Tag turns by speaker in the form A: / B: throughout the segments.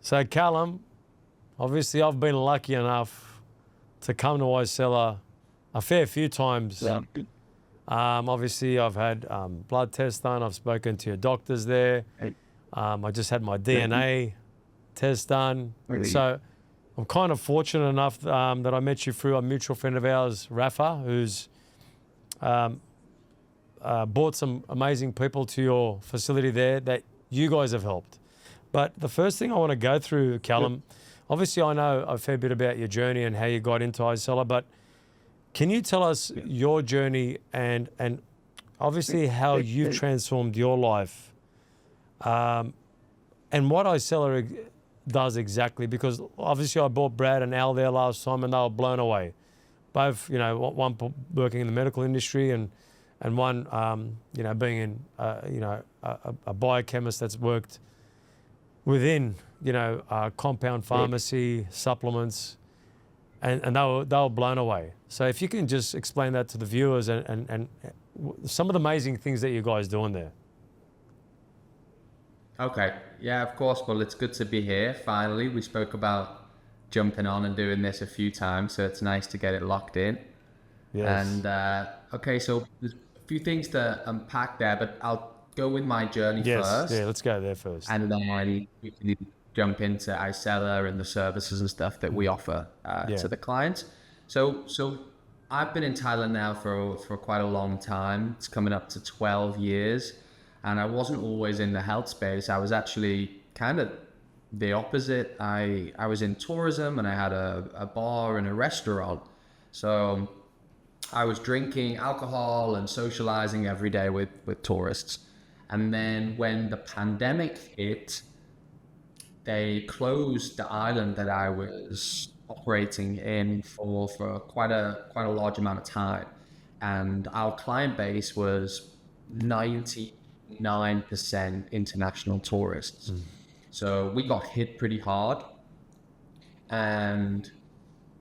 A: So Callum, obviously I've been lucky enough to come to ICELLARE a fair few times.
B: Yeah.
A: Obviously I've had blood tests done. I've spoken to your doctors there.
B: Hey,
A: I just had my DNA test done.
B: really?
A: So I'm kind of fortunate enough that I met you through a mutual friend of ours, Rafa, who's brought some amazing people to your facility there that you guys have helped. But the first thing I want to go through, Callum, obviously I know a fair bit about your journey and how you got into ICELLARE, but can you tell us your journey and obviously how you've transformed your life and what ICELLARE does exactly? Because obviously I brought Brad and Al there last time and they were blown away. Both, one working in the medical industry and one, being in, a biochemist that's worked within, compound pharmacy, supplements, and they were blown away. So if you can just explain that to the viewers and some of the amazing things that you guys doing there.
C: Okay, yeah, of course. Well, it's good to be here. Finally, we spoke about jumping on and doing this a few times, so it's nice to get it locked in.
A: Yes.
C: And okay, so there's a few things to unpack there, but I'll go with my journey first.
A: Yeah, let's go there first.
C: And then we can jump into ICELLARE and the services and stuff that we offer to the clients. So I've been in Thailand now for quite a long time. It's coming up to 12 years. And I wasn't always in the health space. I was actually kind of the opposite. I was in tourism and I had a bar and a restaurant. So I was drinking alcohol and socializing every day with tourists. And then when the pandemic hit, they closed the island that I was operating in for quite a large amount of time. And our client base was 99% international tourists. So we got hit pretty hard, and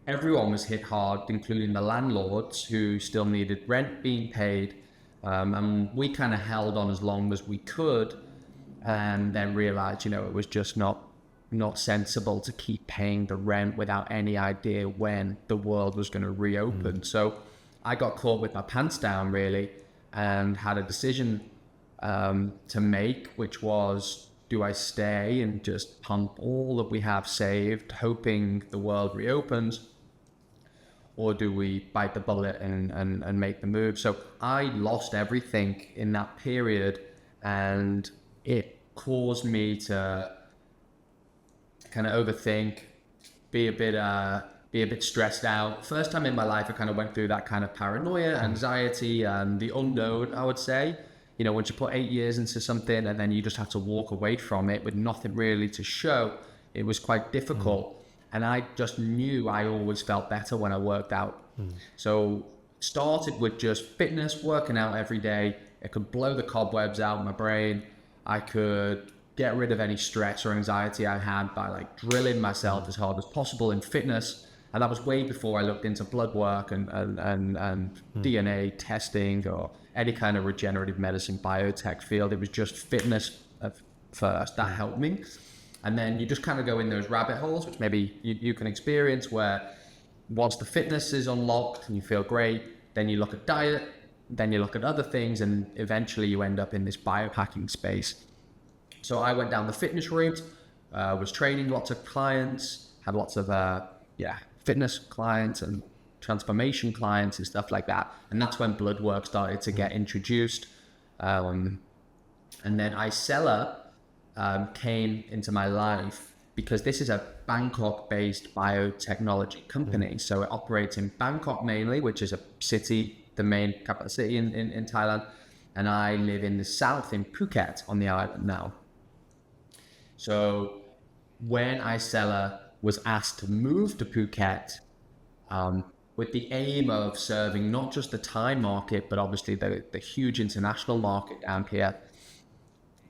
C: everyone was hit hard, including the landlords who still needed rent being paid. And we kind of held on as long as we could, and then realized, it was just not sensible to keep paying the rent without any idea when the world was going to reopen. So I got caught with my pants down, really, and had a decision to make, which was, do I stay and just pump all that we have saved, hoping the world reopens, or do we bite the bullet and make the move? So I lost everything in that period, and it caused me to kind of overthink, be a bit stressed out. First time in my life, I kind of went through that kind of paranoia, anxiety, and the unknown, I would say. Once you put 8 years into something and then you just have to walk away from it with nothing really to show, it was quite difficult. And I just knew I always felt better when I worked out. So started with just fitness, working out every day. It could blow the cobwebs out of my brain. I could get rid of any stress or anxiety I had by drilling myself as hard as possible in fitness. And that was way before I looked into blood work and DNA testing or any kind of regenerative medicine, biotech field. It was just fitness first. That helped me. And then you just kind of go in those rabbit holes, which maybe you can experience, where once the fitness is unlocked and you feel great, then you look at diet, then you look at other things, and eventually you end up in this biohacking space. So I went down the fitness route, was training lots of clients, had lots of fitness clients and transformation clients and stuff like that. And that's when blood work started to get introduced. And then ICELLARE came into my life because this is a Bangkok-based biotechnology company. So it operates in Bangkok mainly, which is a city, the main capital city in Thailand. And I live in the south in Phuket on the island now. So when ICELLARE was asked to move to Phuket, with the aim of serving not just the Thai market, but obviously the huge international market down here,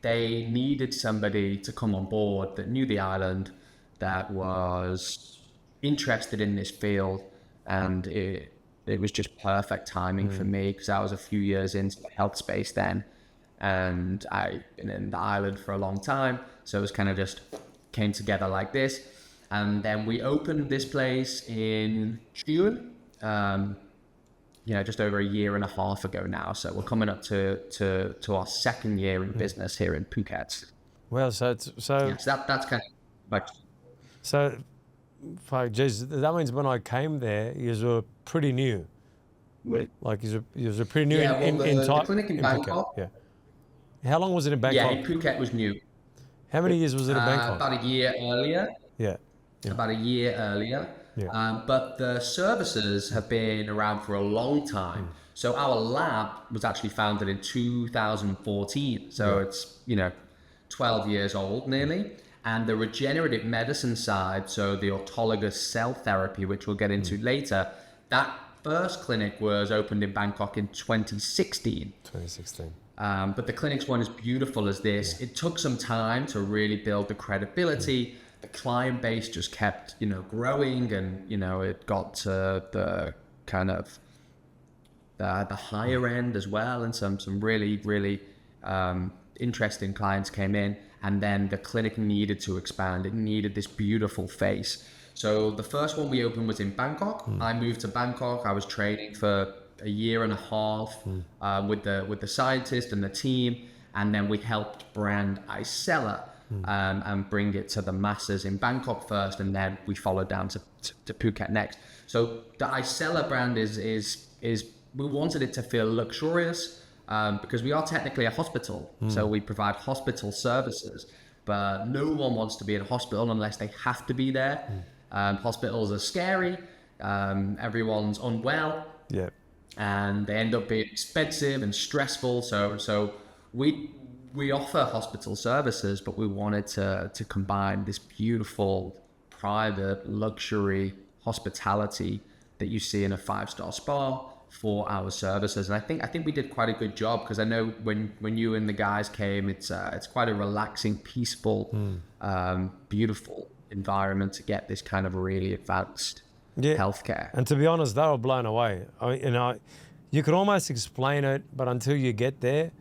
C: they needed somebody to come on board that knew the island, that was interested in this field, and it was just perfect timing for me because I was a few years into the health space then, and I've been in the island for a long time, so it was kind of just came together like this. And then we opened this place in June, just over a year and a half ago now. So we're coming up to our second year in business here in Phuket.
A: Well, so
C: That's kind of like,
A: so, fuck, geez, that means when I came there, you were pretty new. Like you were pretty new
C: the clinic in Bangkok.
A: Phuket. Yeah. How long was it in Bangkok?
C: Yeah, in Phuket was new.
A: How many years was it in Bangkok?
C: About a year earlier.
A: Yeah.
C: About a year earlier.
A: Yeah.
C: But the services have been around for a long time. So our lab was actually founded in 2014. So it's, 12 years old nearly. And the regenerative medicine side, so the autologous cell therapy, which we'll get into later, that first clinic was opened in Bangkok in 2016.
A: 2016.
C: But the clinic's one as beautiful as this. It took some time to really build the credibility. The client base just kept, growing, and, it got to the kind of the higher end as well. And some really, really interesting clients came in, and then the clinic needed to expand. It needed this beautiful face. So the first one we opened was in Bangkok. I moved to Bangkok. I was training for a year and a half with the scientist and the team, and then we helped brand ICELLARE and bring it to the masses in Bangkok first, and then we followed down to Phuket next. So the ICELLARE brand is we wanted it to feel luxurious because we are technically a hospital, so we provide hospital services, but no one wants to be in a hospital unless they have to be there. Hospitals are scary. Everyone's unwell.
A: Yeah.
C: And they end up being expensive and stressful. So we offer hospital services, but we wanted to combine this beautiful, private, luxury hospitality that you see in a 5-star spa for our services. And I think we did quite a good job, because I know when you and the guys came, it's quite a relaxing, peaceful, beautiful environment to get this kind of really advanced healthcare.
A: And to be honest, they were blown away. You could almost explain it, but until you get there,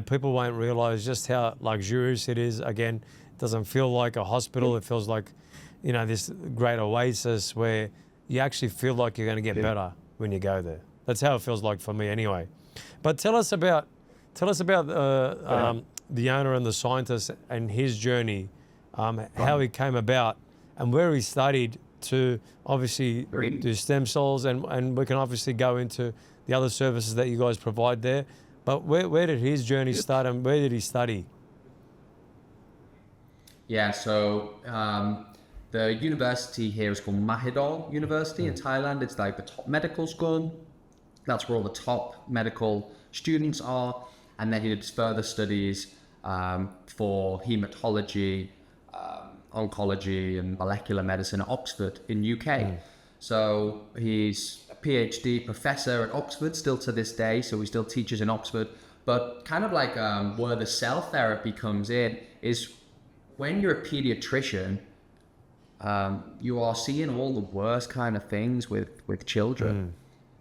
A: people won't realize just how luxurious it is. Again, it doesn't feel like a hospital. It feels like, this great oasis where you actually feel like you're going to get better when you go there. That's how it feels like for me anyway. But tell us about the owner and the scientist and his journey, how he came about and where he studied to obviously do stem cells, and we can obviously go into the other services that you guys provide there. But where did his journey start, and where did he study?
C: Yeah, so the university here is called Mahidol University in Thailand. It's like the top medical school. That's where all the top medical students are. And then he did further studies for hematology, oncology and molecular medicine at Oxford in UK. So he's a PhD professor at Oxford still to this day, so he still teaches in Oxford. But kind of like where the cell therapy comes in is when you're a pediatrician, you are seeing all the worst kind of things with children.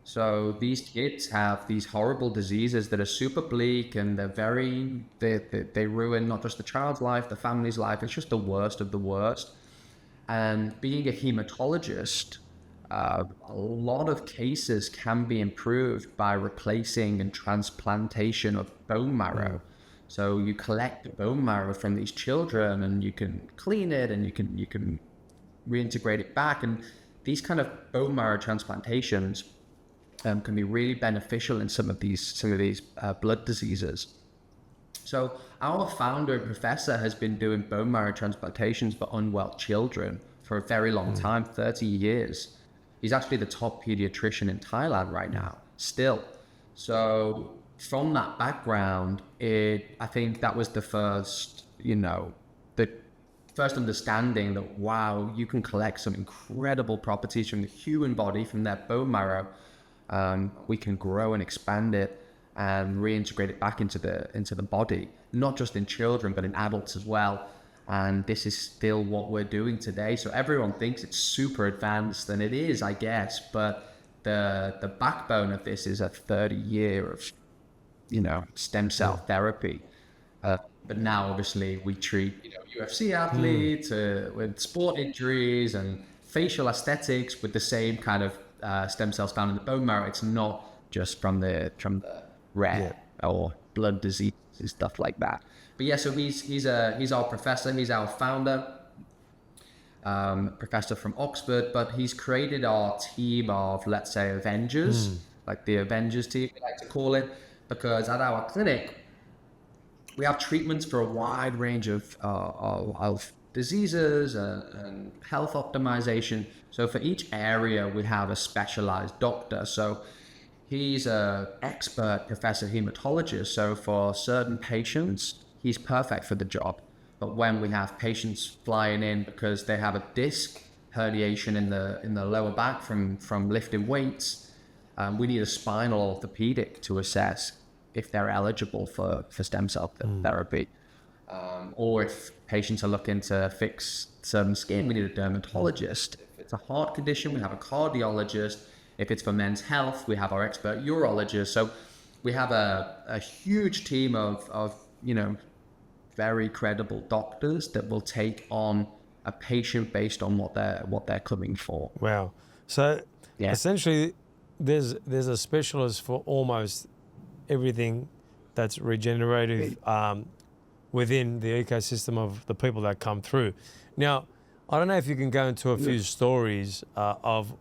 C: So these kids have these horrible diseases that are super bleak, and they ruin not just the child's life, the family's life. It's just the worst of the worst. And being a hematologist, a lot of cases can be improved by replacing and transplantation of bone marrow. So you collect the bone marrow from these children, and you can clean it, and you can reintegrate it back. And these kind of bone marrow transplantations can be really beneficial in some of these blood diseases. So our founder and professor has been doing bone marrow transplantations for unwell children for a very long time, 30 years. He's actually the top pediatrician in Thailand right now, still. So from that background, I think that was the first, the first understanding that, wow, you can collect some incredible properties from the human body, from their bone marrow. We can grow and expand it and reintegrate it back into the body, not just in children, but in adults as well. And this is still what we're doing today. So everyone thinks it's super advanced, and it is, I guess, but the backbone of this is a 30-year of, stem cell therapy. But now, obviously, we treat, UFC athlete with sport injuries and facial aesthetics with the same kind of stem cells found in the bone marrow. It's not just from the rare or blood disease and stuff like that. But yeah, so he's our professor, he's our founder, professor from Oxford, but he's created our team of, let's say, Avengers, like the Avengers team, we like to call it, because at our clinic, we have treatments for a wide range of diseases and health optimization. So for each area, we have a specialized doctor. So he's an expert professor hematologist. So for certain patients, he's perfect for the job. But when we have patients flying in because they have a disc herniation in the lower back from lifting weights, we need a spinal orthopedic to assess if they're eligible for stem cell therapy. Or if patients are looking to fix certain skin, we need a dermatologist. If it's a heart condition, we have a cardiologist. If it's for men's health, we have our expert urologist. So we have a huge team of very credible doctors that will take on a patient based on what they're coming for.
A: Wow. So essentially, there's a specialist for almost everything that's regenerative within the ecosystem of the people that come through. Now, I don't know if you can go into a few stories of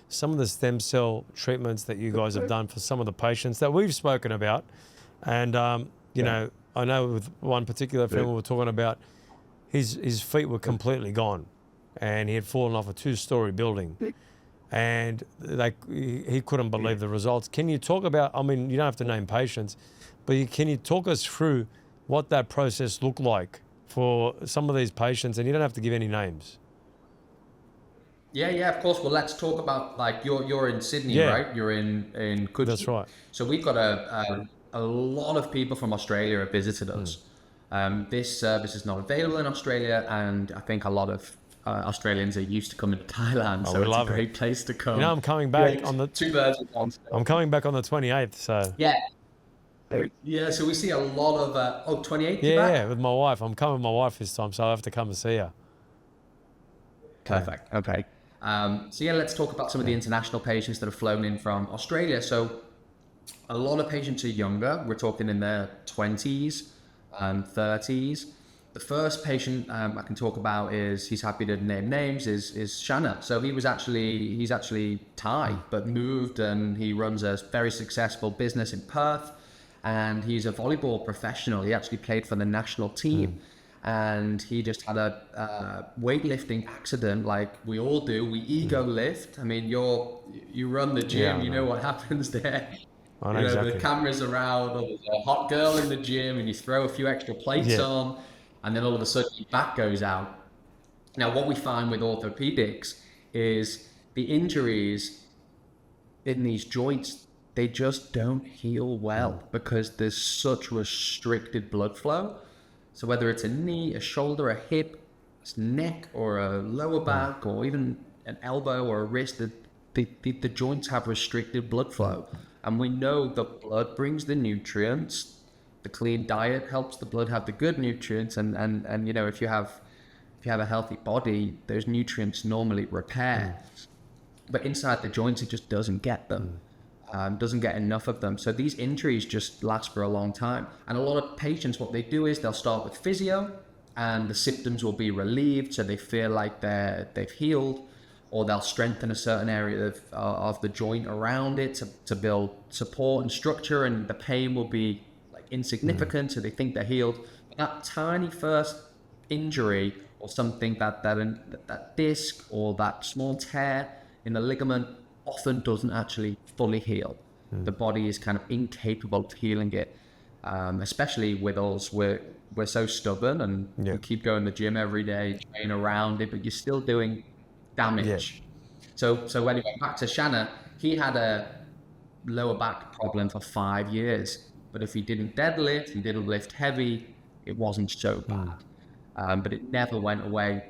A: some of the stem cell treatments that you guys have done for some of the patients that we've spoken about. And, you know, I know with one particular friend we were talking about, his feet were completely gone and he had fallen off a 2-story building. And he couldn't believe the results. Can you talk about, I mean, you don't have to name patients, but can you talk us through what that process looked like for some of these patients? And you don't have to give any names.
C: Yeah, of course. Well, let's talk about, like, you're in Sydney, right? You're in Coogee.
A: That's right.
C: So we've got a lot of people from Australia have visited us. This service is not available in Australia, and I think a lot of Australians are used to coming to Thailand, so it's a great place to come.
A: You know, I'm coming back on the
C: 2 birds with 1 stone.
A: I'm coming back on the 28th, so
C: yeah. So we see a lot of 28th.
A: Yeah, with my wife. I'm coming with my wife this time, so I'll have to come and see her.
C: Perfect. Okay. So yeah, let's talk about some of the international patients that have flown in from Australia. So a lot of patients are younger. We're talking in their 20s and 30s. The first patient I can talk about he's happy to name names, is Shanna. So he's actually Thai, but moved, and he runs a very successful business in Perth, and he's a volleyball professional. He actually played for the national team. And he just had a weightlifting accident, like we all do. We ego lift. I mean, you run the gym, you know what happens there.
A: Exactly.
C: The camera's around, or there's a hot girl in the gym, and you throw a few extra plates on, and then all of a sudden your back goes out. Now, what we find with orthopedics is the injuries in these joints, they just don't heal well because there's such restricted blood flow. So whether it's a knee, a shoulder, a hip, a neck, or a lower back, or even an elbow or a wrist, the joints have restricted blood flow. And we know the blood brings the nutrients. The clean diet helps the blood have the good nutrients. And you know, if you have a healthy body, those nutrients normally repair. But inside the joints, it just doesn't get them. Doesn't get enough of them. So these injuries just last for a long time. And a lot of patients, what they do is they'll start with physio, and the symptoms will be relieved, so they feel like they've healed, or they'll strengthen a certain area of the joint around it to build support and structure, and the pain will be like insignificant, so they think they're healed. But that tiny first injury, or something that disc or that small tear in the ligament, often doesn't actually fully heal. The body is kind of incapable of healing it, especially with us. We're so stubborn, and we keep going to the gym every day, train around it, but you're still doing damage. So when he went back to Shanna, he had a lower back problem for 5 years, but if he didn't deadlift, he didn't lift heavy, it wasn't so bad. But it never went away.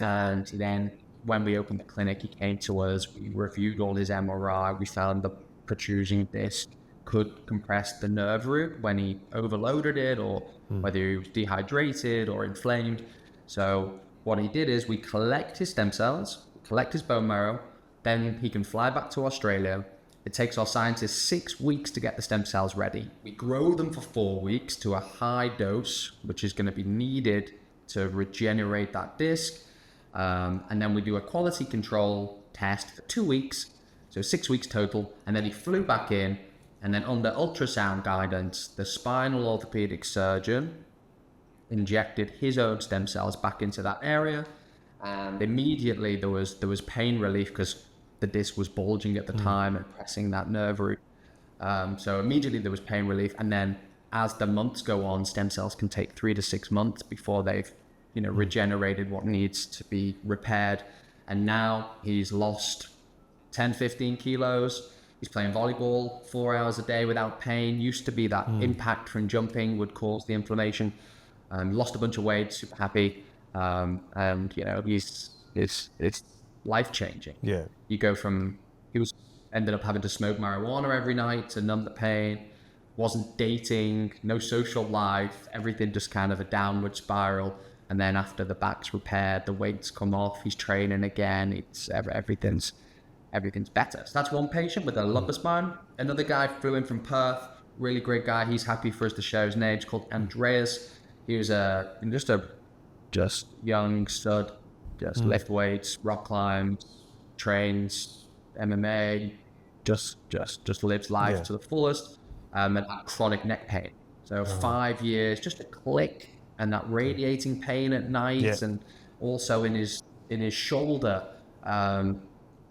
C: And then when we opened the clinic, he came to us, we reviewed all his MRI, we found the protrusion disc could compress the nerve root when he overloaded it, or whether he was dehydrated or inflamed. So what he did is we collect his stem cells, collect his bone marrow, then he can fly back to Australia. It takes our scientists 6 weeks to get the stem cells ready. We grow them for 4 weeks to a high dose, which is going to be needed to regenerate that disc. And then we do a quality control test for 2 weeks, so 6 weeks total. And then he flew back in, and then under ultrasound guidance, the spinal orthopedic surgeon injected his own stem cells back into that area. And immediately there was pain relief because the disc was bulging at the time and pressing that nerve root. So immediately there was pain relief. And then as the months go on, stem cells can take 3 to 6 months before they've, regenerated what needs to be repaired. And now he's lost 10, 15 kilos. He's playing volleyball 4 hours a day without pain. Used to be that impact from jumping would cause the inflammation. Lost a bunch of weight, super happy. And, it's life-changing.
A: Yeah.
C: You go from, ended up having to smoke marijuana every night to numb the pain, wasn't dating, no social life, everything just kind of a downward spiral. And then after the back's repaired, the weight's come off, he's training again, everything's better. So that's one patient with a lumbar spine. Another guy flew in from Perth, really great guy. He's happy for us to share his name. He's called Andreas. He was just a young stud, just lift weights, rock climbs, trains, MMA, just lives life to the fullest, and had chronic neck pain. So 5 years, just a click, and that radiating pain at night, and also in his shoulder.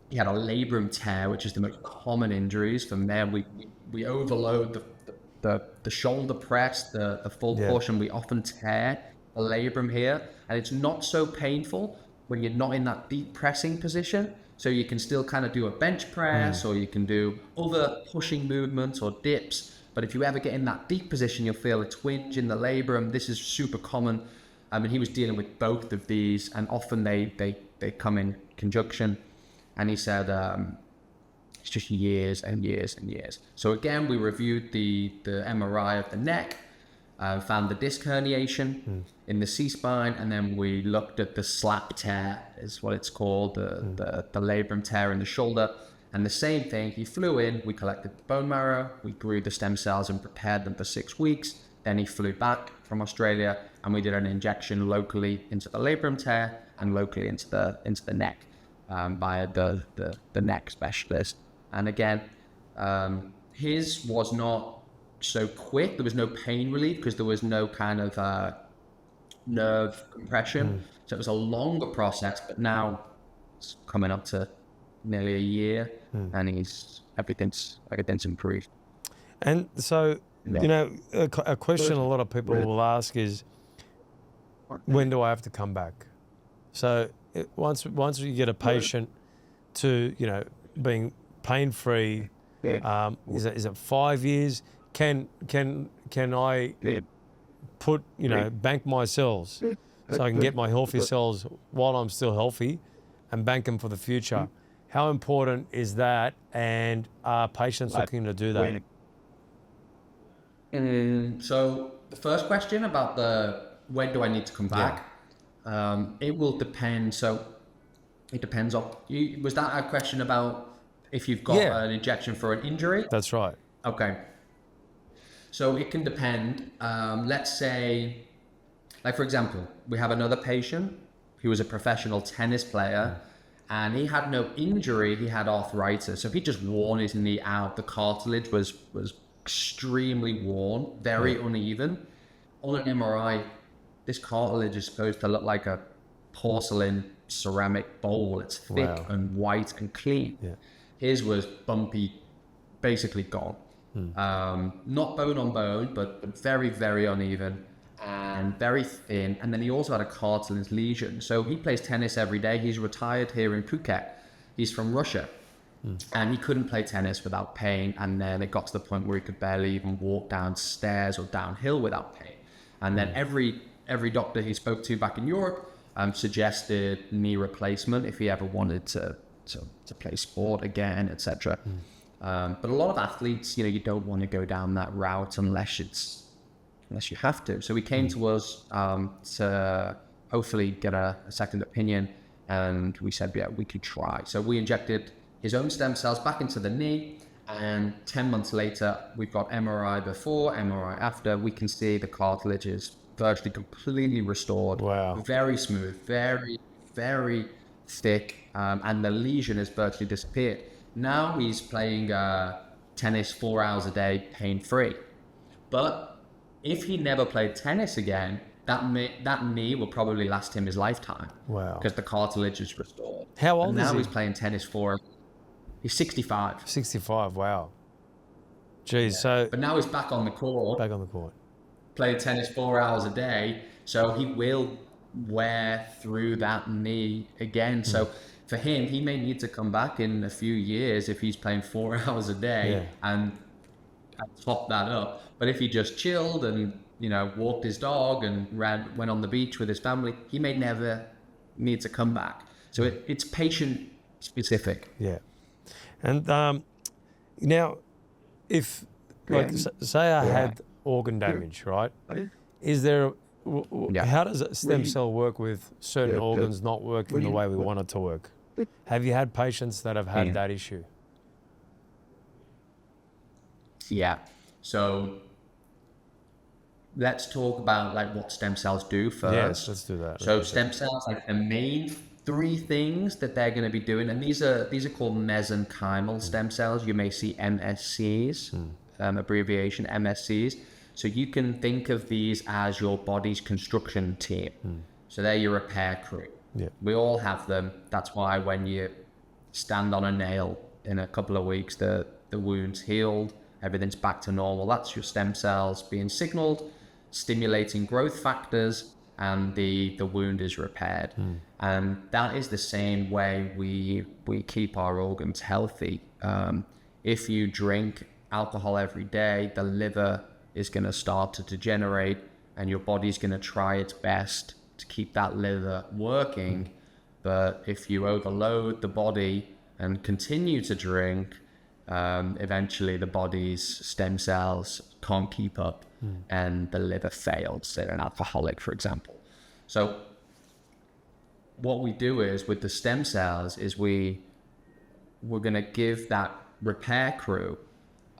C: He had a labrum tear, which is the most common injuries for men. We overload the shoulder press, the full portion. We often tear the labrum here, and it's not so painful when you're not in that deep pressing position. So you can still kind of do a bench press, or you can do other pushing movements or dips. But if you ever get in that deep position, you'll feel a twinge in the labrum. This is super common. I mean, he was dealing with both of these, and often they come in conjunction. And he said, it's just years and years and years. So again, we reviewed the MRI of the neck, found the disc herniation in the C-spine, and then we looked at the slap tear, is what it's called, the labrum tear in the shoulder. And the same thing, he flew in, we collected the bone marrow, we grew the stem cells and prepared them for 6 weeks. Then he flew back from Australia, and we did an injection locally into the labrum tear and locally into the neck by the neck specialist. And again, his was not so quick. There was no pain relief because there was no kind of nerve compression. So it was a longer process, but now it's coming up to nearly a year, and everything's improved.
A: And so, a question a lot of people will ask is, when do I have to come back? So once you get a patient to, being pain-free, is it 5 years? Can I put, bank my cells so I can get my healthy cells while I'm still healthy and bank them for the future? How important is that, and are patients looking to do that?
C: So the first question about when do I need to come back? It will depend. So it depends on you. Was that a question about if you've got an injection for an injury?
A: That's right.
C: Okay. So it can depend. Let's say, like for example, we have another patient who was a professional tennis player, and he had no injury. He had arthritis. So if he just worn his knee out, the cartilage was extremely worn, very uneven. On an MRI, this cartilage is supposed to look like a porcelain ceramic bowl. It's thick and white and clean. His was bumpy, basically gone. Not bone on bone, but very, very uneven and very thin. And then he also had a cartilage lesion. So he plays tennis every day. He's retired here in Phuket. He's from Russia. And he couldn't play tennis without pain. And then it got to the point where he could barely even walk downstairs or downhill without pain. And then every doctor he spoke to back in Europe suggested knee replacement if he ever wanted to play sport again, etc. But a lot of athletes, you don't want to go down that route unless it's unless you have to. So he came to us to hopefully get a second opinion, and we said, yeah, we could try. So we injected his own stem cells back into the knee, and 10 months later, we've got MRI before, MRI after. We can see the cartilage is virtually completely restored.
A: Wow.
C: Very smooth, very, very thick, and the lesion has virtually disappeared. Now he's playing tennis 4 hours a day, pain-free. But if he never played tennis again, that knee will probably last him his lifetime.
A: Wow.
C: Because the cartilage is restored.
A: How old
C: and
A: is
C: now
A: he?
C: he's playing tennis he's 65.
A: 65, wow. Geez, so...
C: But now he's back on the court.
A: Back on the court.
C: Playing tennis 4 hours a day, so he will wear through that knee again. So for him, he may need to come back in a few years if he's playing 4 hours a day and top that up. But if he just chilled and, you know, walked his dog and went on the beach with his family, he may never need to come back. So it's patient specific.
A: Yeah. And now, if, like, say I had organ damage, right? Is there, how does a stem cell work with certain organs not working the way we want it to work? Have you had patients that have had that issue?
C: Yeah. So let's talk about like what stem cells do first.
A: Yes, let's do that.
C: So stem cells, like the main 3 things that they're going to be doing, and these are called mesenchymal stem cells. You may see MSCs, abbreviation MSCs. So you can think of these as your body's construction team. So they're your repair crew.
A: Yeah.
C: We all have them. That's why when you stand on a nail in a couple of weeks, the wound's healed, everything's back to normal. That's your stem cells being signaled, stimulating growth factors, and the wound is repaired. And that is the same way we keep our organs healthy. If you drink alcohol every day, the liver is going to start to degenerate, and your body's going to try its best to keep that liver working. But if you overload the body and continue to drink, eventually the body's stem cells can't keep up and the liver fails. Say an alcoholic, for example. So what we do is with the stem cells is we're going to give that repair crew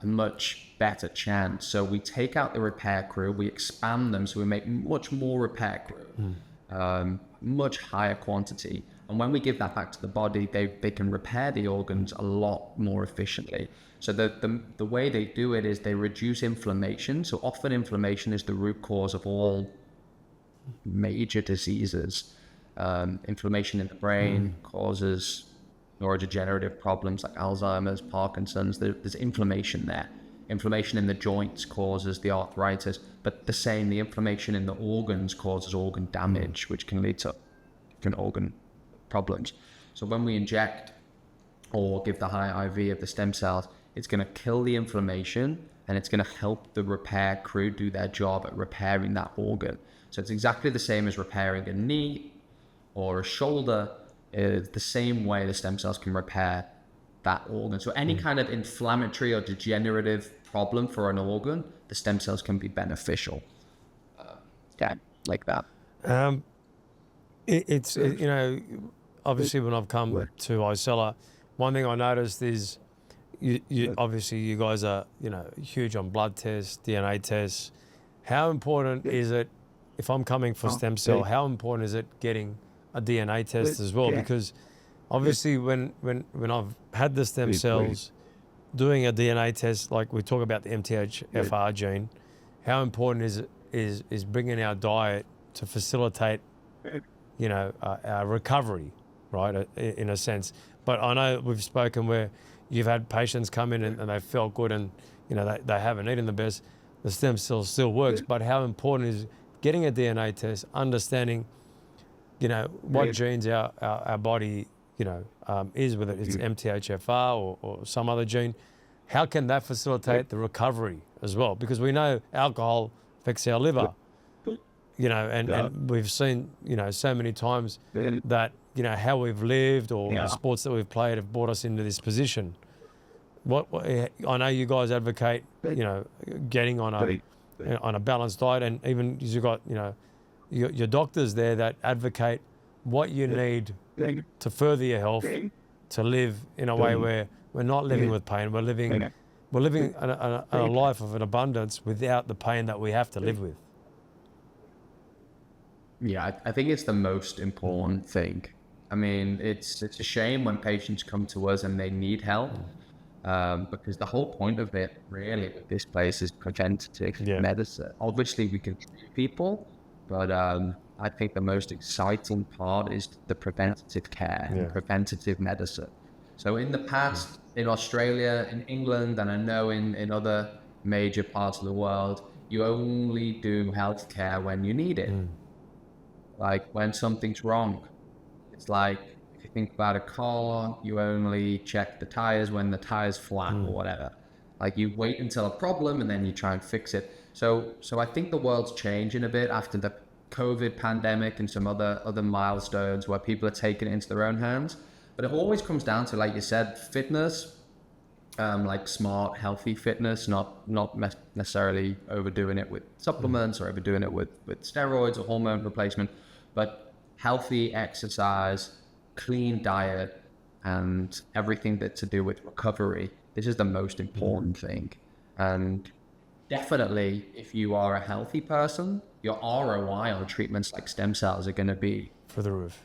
C: a much better chance. So we take out the repair crew, we expand them, so we make much more repair crew, much higher quantity. And when we give that back to the body, they can repair the organs a lot more efficiently. So the way they do it is they reduce inflammation. So often inflammation is the root cause of all major diseases. Inflammation in the brain causes neurodegenerative problems like Alzheimer's, Parkinson's. There's inflammation there. Inflammation in the joints causes the arthritis, but the inflammation in the organs causes organ damage, which can lead to organ problems. So when we inject or give the high IV of the stem cells, it's going to kill the inflammation and it's going to help the repair crew do their job at repairing that organ. So it's exactly the same as repairing a knee or a shoulder. The same way the stem cells can repair that organ. So any kind of inflammatory or degenerative problem for an organ, the stem cells can be beneficial. Like that.
A: You know, obviously when I've come to ICELLARE, one thing I noticed is obviously you guys are, you know, huge on blood tests, DNA tests. How important is it, if I'm coming for stem cell, how important is it getting a DNA test as well? Because obviously when I've had the stem cells, doing a DNA test, like we talk about the MTHFR gene, how important is bringing our diet to facilitate, you know, our recovery, right, in a sense. But I know we've spoken where you've had patients come in and they felt good and, you know, they haven't eaten the best, the stem cell still works. But how important is getting a DNA test, understanding, you know, what genes our body, you know, is, whether it's MTHFR or some other gene. How can that facilitate the recovery as well? Because we know alcohol affects our liver, you know, and we've seen, you know, so many times that, you know, how we've lived or the sports that we've played have brought us into this position. What I know you guys advocate, you know, getting on on a balanced diet, and even you've got, you know, your doctors there that advocate what you need to further your health, to live in a way where we're not living with pain, we're living a life of an abundance without the pain that we have to live with.
C: Yeah, I think it's the most important thing. I mean, it's a shame when patients come to us and they need help, because the whole point of it really with this place is preventative medicine. Obviously, we can treat people, but I think the most exciting part is the preventative care and preventative medicine. So in the past, in Australia, in England, and I know in other major parts of the world, you only do healthcare when you need it. Like when something's wrong. It's like, if you think about a car, you only check the tires when the tire's flat or whatever. Like you wait until a problem and then you try and fix it. So I think the world's changing a bit after the COVID pandemic and some other milestones where people are taking it into their own hands. But it always comes down to, like you said, fitness, like smart, healthy fitness, not necessarily overdoing it with supplements or overdoing it with steroids or hormone replacement, but healthy exercise, clean diet, and everything that's to do with recovery. This is the most important thing. And definitely, if you are a healthy person, your ROI on treatments like stem cells are going to be
A: For the roof.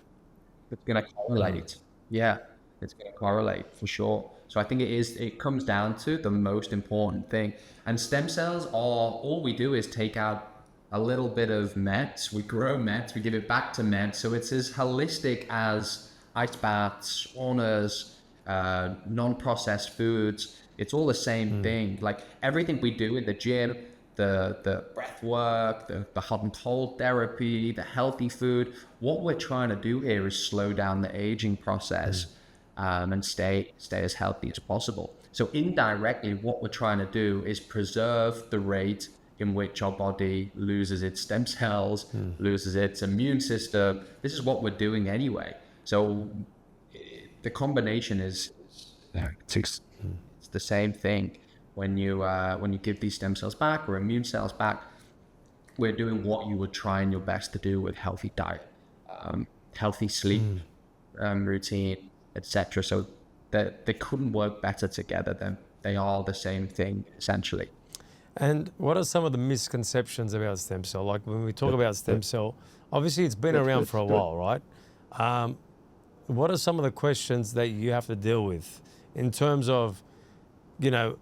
C: it's going to correlate. Yeah, it's going to correlate for sure. So I think it comes down to the most important thing. And stem cells all we do is take out a little bit of mets. We grow mets, we give it back to mets. So it's as holistic as ice baths, saunas, non-processed foods. It's all the same thing. Like everything we do in the gym, the breath work, the hot and cold therapy, the healthy food. What we're trying to do here is slow down the aging process and stay as healthy as possible. So indirectly, what we're trying to do is preserve the rate in which our body loses its stem cells, loses its immune system. This is what we're doing anyway. So the combination is it's the same thing. When you give these stem cells back or immune cells back, we're doing what you would try and your best to do with healthy diet, healthy sleep routine, etc. So that they couldn't work better together. Than they are the same thing essentially.
A: And what are some of the misconceptions about stem cell? Like when we talk about stem cell, obviously it's been around for a while, right? What are some of the questions that you have to deal with in terms of, you know,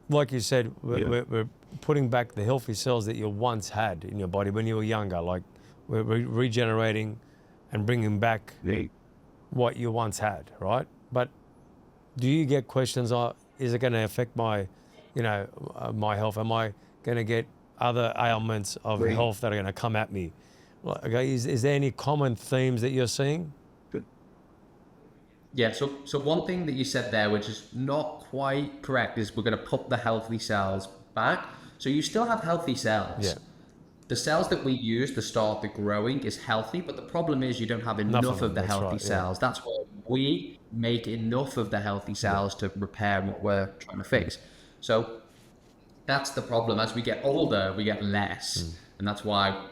A: like you said, we're putting back the healthy cells that you once had in your body when you were younger, like we're regenerating and bringing back what you once had, right? But do you get questions, is it going to affect my, my health? Am I going to get other ailments of health that are going to come at me? Okay, is there any common themes that you're seeing?
C: Yeah, so one thing that you said there, which is not quite correct, is we're going to put the healthy cells back. So you still have healthy cells.
A: Yeah.
C: The cells that we use to start the growing is healthy, but the problem is you don't have enough of the healthy cells. That's why we make enough of the healthy cells to repair what we're trying to fix. So that's the problem. As we get older, we get less. And that's why,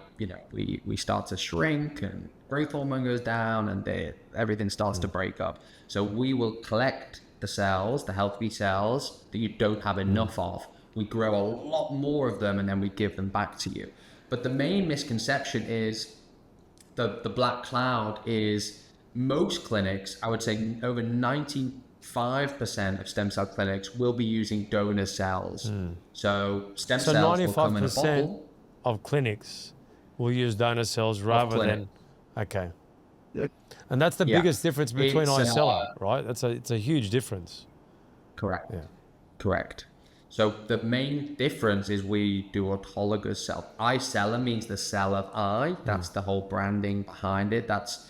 C: we start to shrink and growth hormone goes down and everything starts to break up. So we will collect the cells, the healthy cells that you don't have enough of. We grow a lot more of them and then we give them back to you. But the main misconception is the black cloud is most clinics, I would say over 95% of stem cell clinics will be using donor cells. So stem cells will come in a bottle.
A: Of clinics will use donor cells rather than... Okay. And that's the biggest difference between ICELLARE, right? It's a huge difference.
C: Correct.
A: Yeah.
C: Correct. So the main difference is we do autologous cell. ICELLARE means the cell of I. That's the whole branding behind it. That's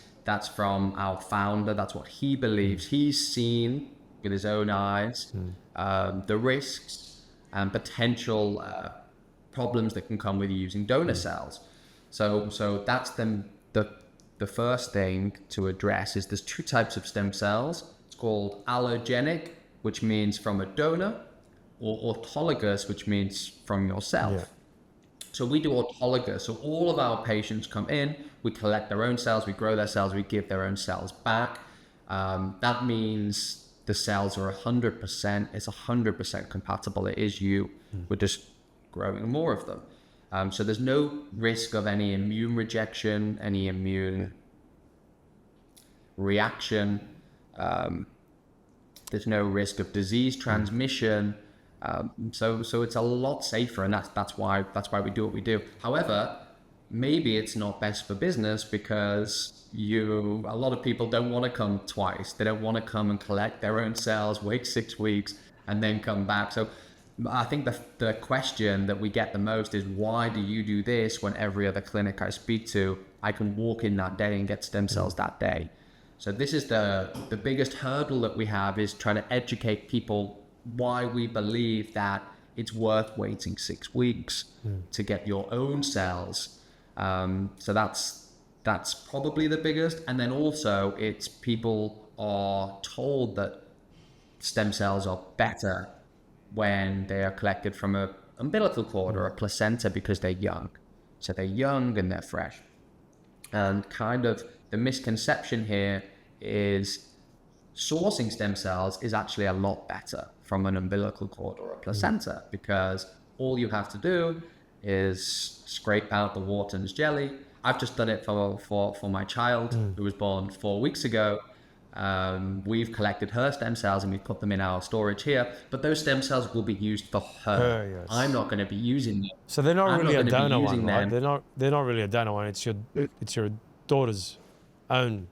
C: from our founder. That's what he believes. He's seen with his own eyes the risks and potential problems that can come with using donor cells. So that's the first thing to address is there's two types of stem cells. It's called allogenic, which means from a donor, or autologous, which means from yourself. So we do autologous. So all of our patients come in, we collect their own cells, we grow their cells, we give their own cells back. That means the cells are 100%, it's 100% compatible. It is you. We're just growing more of them. So there's no risk of any immune rejection, any immune reaction. There's no risk of disease transmission. So it's a lot safer, and that's why we do what we do. However, maybe it's not best for business because a lot of people don't want to come twice. They don't want to come and collect their own cells, wait 6 weeks, and then come back. So I think the question that we get the most is, why do you do this when every other clinic I speak to, I can walk in that day and get stem cells that day? So this is the biggest hurdle that we have, is trying to educate people why we believe that it's worth waiting 6 weeks to get your own cells. So that's probably the biggest. And then also, it's people are told that stem cells are better when they are collected from a umbilical cord or a placenta because they're young. So they're young and they're fresh. And kind of the misconception here is sourcing stem cells is actually a lot better from an umbilical cord or a placenta, because all you have to do is scrape out the Wharton's jelly. I've just done it for my child who was born 4 weeks ago. We've collected her stem cells and we've put them in our storage here, but those stem cells will be used for her.
A: Yes.
C: I'm not going to be using them.
A: So they're not really a donor one, right?
C: Them.
A: They're not really a donor one. It's your daughter's own.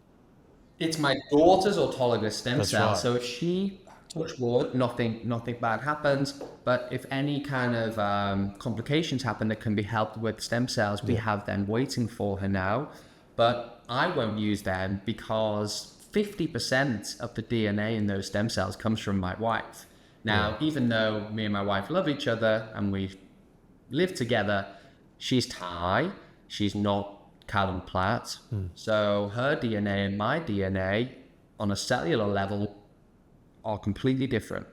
C: It's my daughter's autologous stem cell.
A: Right.
C: So if she, touch wood, nothing bad happens. But if any kind of complications happen that can be helped with stem cells, we have them waiting for her now. But I won't use them because 50% of the DNA in those stem cells comes from my wife. Now, even though me and my wife love each other and we live together, she's Thai, she's not Callum Platt. So her DNA and my DNA on a cellular level are completely different.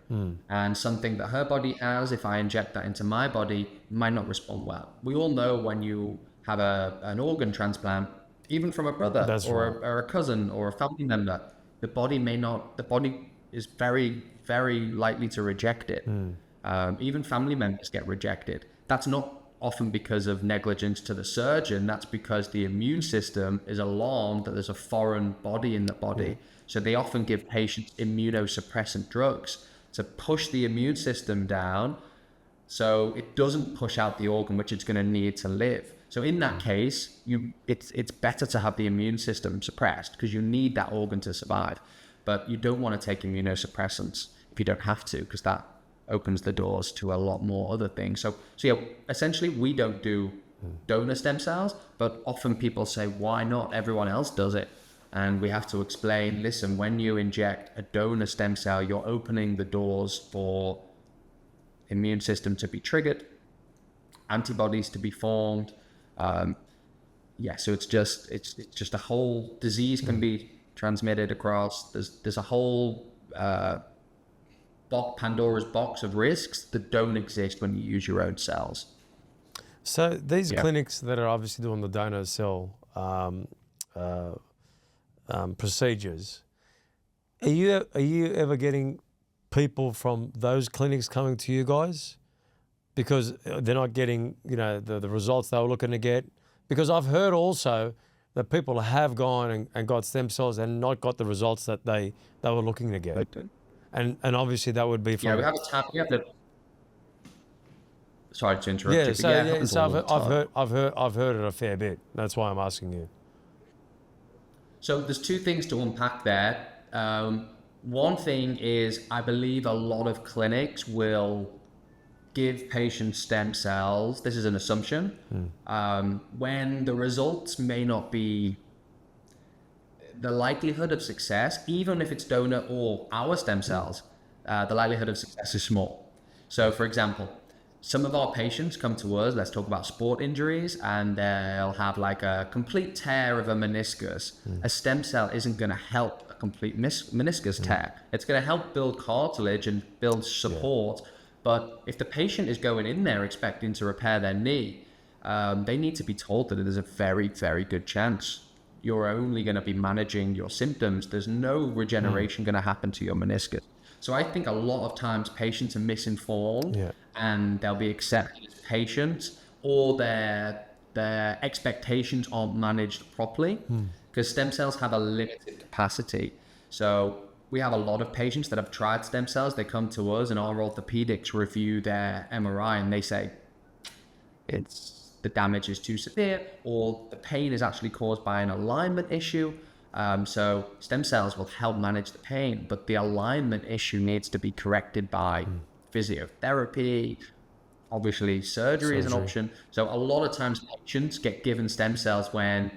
C: And something that her body has, if I inject that into my body, might not respond well. We all know when you have an organ transplant, even from a brother or a cousin or a family member, the body is very, very likely to reject it. Even family members get rejected. That's not often because of negligence to the surgeon. That's because the immune system is alarmed that there's a foreign body in the body. So they often give patients immunosuppressant drugs to push the immune system down so it doesn't push out the organ which it's going to need to live. So in that case, it's better to have the immune system suppressed because you need that organ to survive. But you don't want to take immunosuppressants if you don't have to, because that opens the doors to a lot more other things. So yeah, essentially we don't do donor stem cells, but often people say, why not? Everyone else does it. And we have to explain, listen, when you inject a donor stem cell, you're opening the doors for immune system to be triggered, antibodies to be formed. So it's just a whole disease can be transmitted across. There's a whole Pandora's box of risks that don't exist when you use your own cells.
A: So these clinics that are obviously doing the donor cell procedures, are you ever getting people from those clinics coming to you guys because they're not getting the results they were looking to get? Because I've heard also that people have gone and got stem cells and not got the results that they were looking to get. And obviously that would be from...
C: Yeah, we have the... Sorry to interrupt you.
A: So I've heard it a fair bit. That's why I'm asking you.
C: So there's two things to unpack there. One thing is, I believe a lot of clinics will give patients stem cells. This is an assumption. When the results may not be... The likelihood of success, even if it's donor or our stem cells, the likelihood of success is small. So for example, some of our patients come to us, let's talk about sport injuries, and they'll have like a complete tear of a meniscus. A stem cell isn't going to help a complete meniscus tear. It's going to help build cartilage and build support. But if the patient is going in there expecting to repair their knee, they need to be told that there's a very, very good chance you're only going to be managing your symptoms. There's no regeneration going to happen to your meniscus. So I think a lot of times patients are misinformed, and they'll be accepted as patients, or their expectations aren't managed properly, because stem cells have a limited capacity. So we have a lot of patients that have tried stem cells. They come to us and our orthopedics review their MRI and they say the damage is too severe, or the pain is actually caused by an alignment issue. So stem cells will help manage the pain, but the alignment issue needs to be corrected by physiotherapy. Obviously, surgery is an option. So a lot of times patients get given stem cells when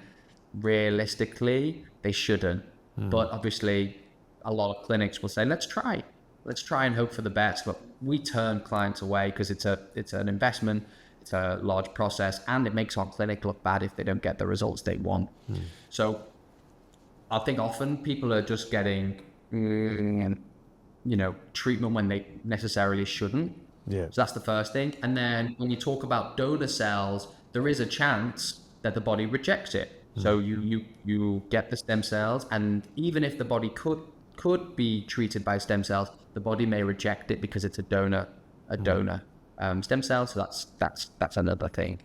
C: realistically they shouldn't. But obviously, a lot of clinics will say, let's try and hope for the best. But we turn clients away because it's an investment. It's a large process, and it makes our clinic look bad if they don't get the results they want. So I think often people are just getting, treatment when they necessarily shouldn't. So that's the first thing. And then when you talk about donor cells, there is a chance that the body rejects it. So you get the stem cells, and even if the body could be treated by stem cells, the body may reject it because it's a donor stem cell. So that's another thing.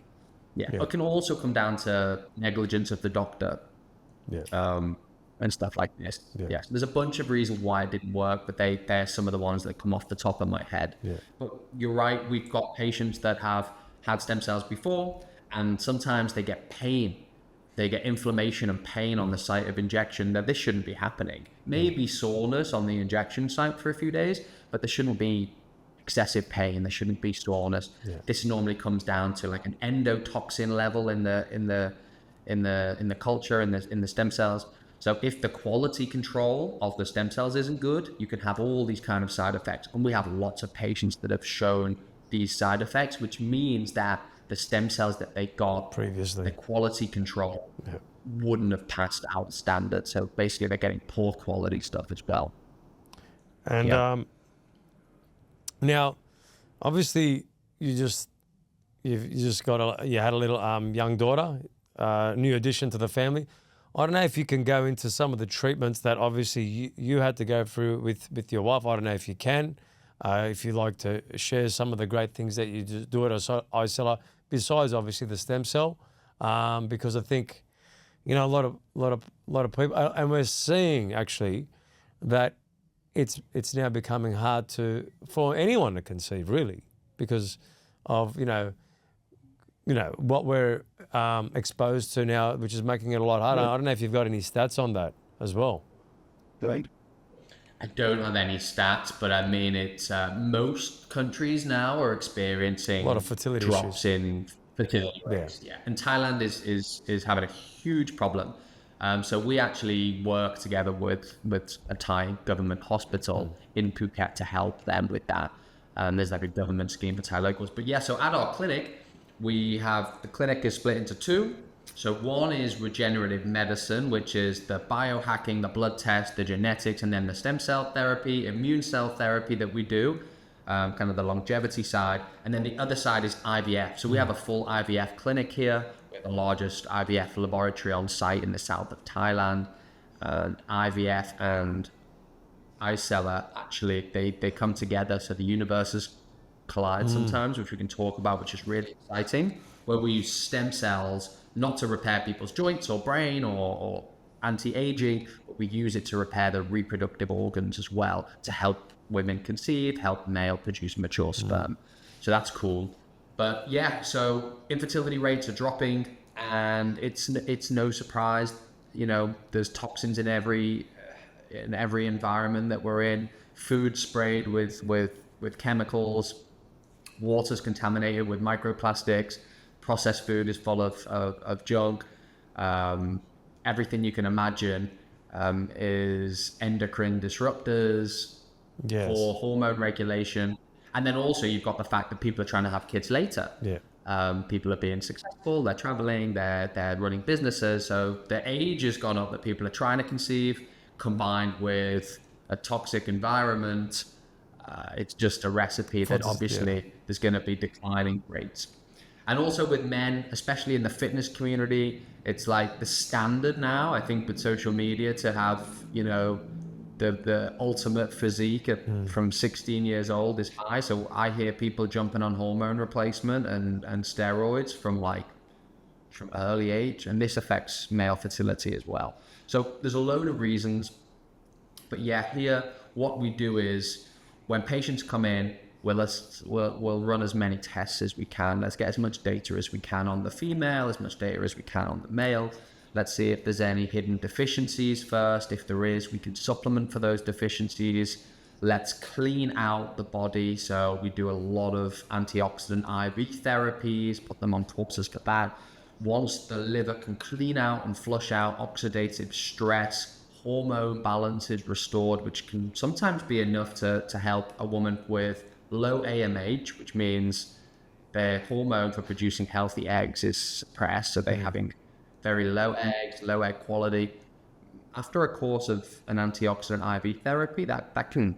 C: It can also come down to negligence of the doctor, and stuff like this. So there's a bunch of reasons why it didn't work, but they're some of the ones that come off the top of my head. But you're right, we've got patients that have had stem cells before, and sometimes they get pain. They get inflammation and pain on the site of injection. Now, this shouldn't be happening. Maybe soreness on the injection site for a few days, but there shouldn't be excessive pain. There shouldn't be soreness. This normally comes down to like an endotoxin level in the culture, in the stem cells. So if the quality control of the stem cells isn't good, you can have all these kind of side effects. And we have lots of patients that have shown these side effects, which means that the stem cells that they got
A: previously,
C: the quality control wouldn't have passed out standard. So basically they're getting poor quality stuff as well.
A: And now, obviously, you had a little young daughter, new addition to the family. I don't know if you can go into some of the treatments that obviously you had to go through with your wife. I don't know if you can. If you'd like to share some of the great things that you do at ICELLARE, besides obviously the stem cell, because I think, a lot of people, and we're seeing actually that it's now becoming hard for anyone to conceive, really, because of what we're exposed to now, which is making it a lot harder. I don't know if you've got any stats on that as well.
C: Right. I don't have any stats, but I mean, it's most countries now are experiencing
A: a lot of fertility
C: drops
A: issues.
C: in fertility rates. And Thailand is having a huge problem. So we actually work together with a Thai government hospital in Phuket to help them with that. There's like a government scheme for Thai locals. But so at our clinic, the clinic is split into two. So one is regenerative medicine, which is the biohacking, the blood test, the genetics, and then the stem cell therapy, immune cell therapy that we do, kind of the longevity side. And then the other side is IVF. So we have a full IVF clinic here. We're the largest IVF laboratory on site in the south of Thailand. IVF and ICELLARE, actually, they come together. So the universes collide sometimes, which we can talk about, which is really exciting, where we use stem cells not to repair people's joints or brain or anti-aging, but we use it to repair the reproductive organs as well, to help women conceive, help male produce mature sperm. So that's cool. But so infertility rates are dropping, and it's no surprise. There's toxins in every environment that we're in. Food sprayed with chemicals, water's contaminated with microplastics. Processed food is full of junk. Everything you can imagine is endocrine disruptors for hormone regulation. And then also you've got the fact that people are trying to have kids later. People are being successful, they're traveling, they're running businesses. So the age has gone up that people are trying to conceive, combined with a toxic environment. It's just a recipe that obviously there's going to be declining rates. And also with men, especially in the fitness community, it's like the standard now, I think, with social media to have, you know, the ultimate physique from 16 years old is high. So I hear people jumping on hormone replacement and steroids from early age, and this affects male fertility as well. So there's a load of reasons, but yeah, here what we do is when patients come in, we'll run as many tests as we can. Let's get as much data as we can on the female, as much data as we can on the male. Let's see if there's any hidden deficiencies first. If there is, we can supplement for those deficiencies. Let's clean out the body. So we do a lot of antioxidant IV therapies, put them on courses for that. Once the liver can clean out and flush out oxidative stress, hormone balance is restored, which can sometimes be enough to help a woman with low AMH, which means their hormone for producing healthy eggs is suppressed. So they're having very low eggs, low egg quality. After a course of an antioxidant IV therapy, that can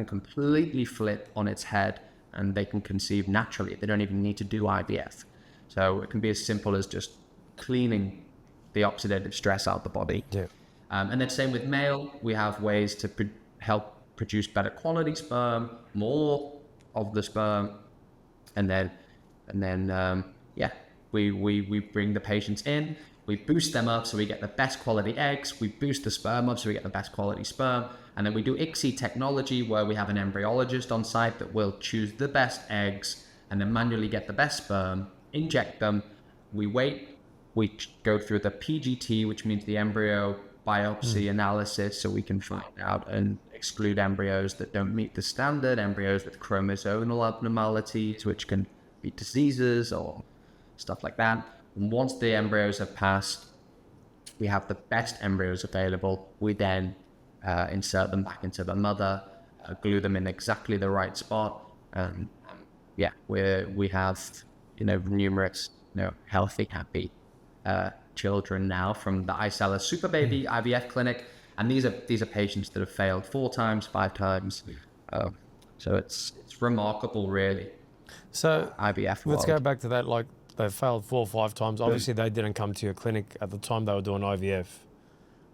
C: completely flip on its head, and they can conceive naturally. They don't even need to do IVF. So it can be as simple as just cleaning the oxidative stress out of the body.
A: Yeah.
C: And then same with male, we have ways to help produce better quality sperm, more of the sperm, and then we bring the patients in. We boost them up so we get the best quality eggs. We boost the sperm up so we get the best quality sperm. And then we do ICSI technology where we have an embryologist on site that will choose the best eggs and then manually get the best sperm, inject them. We wait. We go through the PGT, which means the embryo biopsy analysis, so we can find out and exclude embryos that don't meet the standard, embryos with chromosomal abnormalities, which can be diseases or stuff like that. And once the embryos have passed, we have the best embryos available. We then insert them back into the mother, glue them in exactly the right spot. We have, numerous, healthy, happy children now from the ICELLARE Super Baby IVF clinic. And these are patients that have failed 4 times, 5 times. So it's remarkable, really.
A: So
C: IVF
A: let's
C: world.
A: go back to that. Like, they failed 4 or 5 times. Obviously, they didn't come to your clinic at the time they were doing IVF.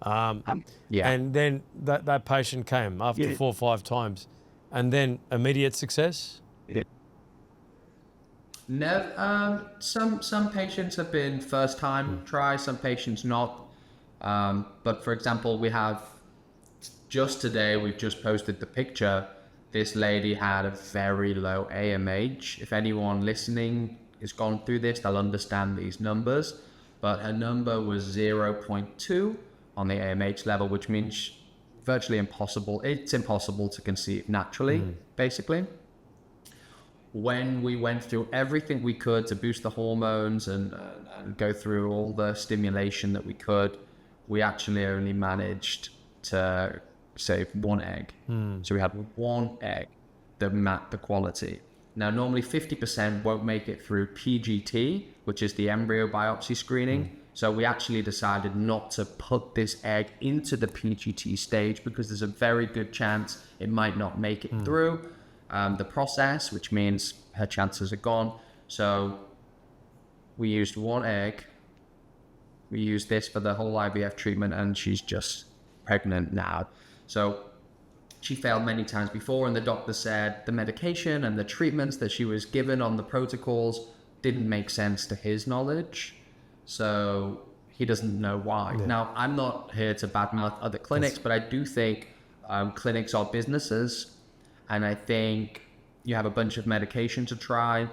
A: And then that patient came after 4 or 5 times, and then immediate success.
C: No, some patients have been first time try, some patients not. But for example, we have just today, we've just posted the picture. This lady had a very low AMH. If anyone listening has gone through this, they'll understand these numbers. But her number was 0.2 on the AMH level, which means virtually impossible. It's impossible to conceive naturally, basically. When we went through everything we could to boost the hormones and go through all the stimulation that we could, we actually only managed to save 1 egg. So we had 1 egg that met the quality. Now, normally 50% won't make it through PGT, which is the embryo biopsy screening. So we actually decided not to put this egg into the PGT stage because there's a very good chance it might not make it through the process, which means her chances are gone. So we used 1 egg. We used this for the whole IVF treatment, and she's just pregnant now. So she failed many times before, and the doctor said the medication and the treatments that she was given on the protocols didn't make sense to his knowledge. So he doesn't know why. Now, I'm not here to badmouth other clinics, but I do think clinics are businesses. And I think you have a bunch of medication to try.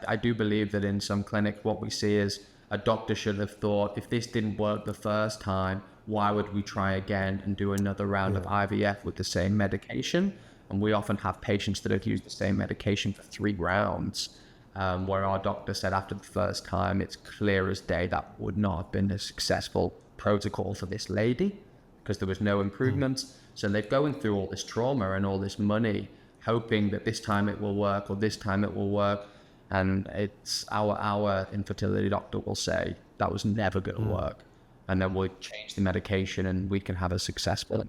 C: I do believe that in some clinics, what we see is a doctor should have thought, if this didn't work the first time, why would we try again and do another round of IVF with the same medication? And we often have patients that have used the same medication for 3 rounds, where our doctor said after the first time, it's clear as day that would not have been a successful protocol for this lady because there was no improvements. So they're going through all this trauma and all this money, hoping that this time it will work or this time it will work. And it's our infertility doctor will say that was never going to work. And then we'll change the medication and we can have a successful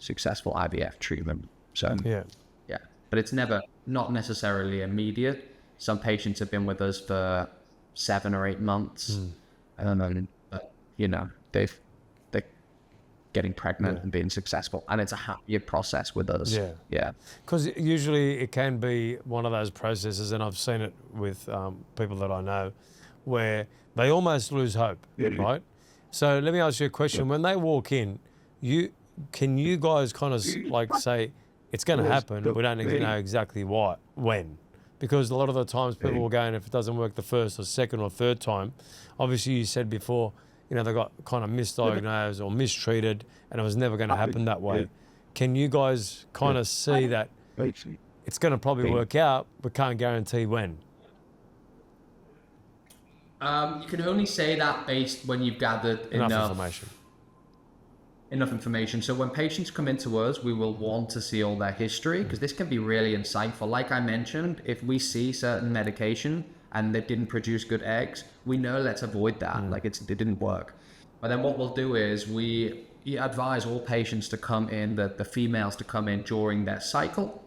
C: IVF treatment. So, yeah. But it's not necessarily immediate. Some patients have been with us for 7 or 8 months. I don't know, but you know, they're getting pregnant and being successful, and it's a happier process with us. Yeah.
A: Because usually it can be one of those processes, and I've seen it with people that I know, where they almost lose hope, right? So let me ask you a question. When they walk in, can you guys kind of like say, it's going to happen, we don't know exactly when? Because a lot of the times people will go, and if it doesn't work the first or second or third time, obviously you said before, you know, they got kind of misdiagnosed or mistreated, and it was never going to happen that way. Can you guys kind of see that it's going to probably work out, but can't guarantee when?
C: You can only say that based when you've gathered enough information. So when patients come into us, we will want to see all their history, because this can be really insightful. Like I mentioned, if we see certain medication and they didn't produce good eggs, we know let's avoid that. Like it didn't work. But then what we'll do is we advise all patients to come in, the females to come in during their cycle,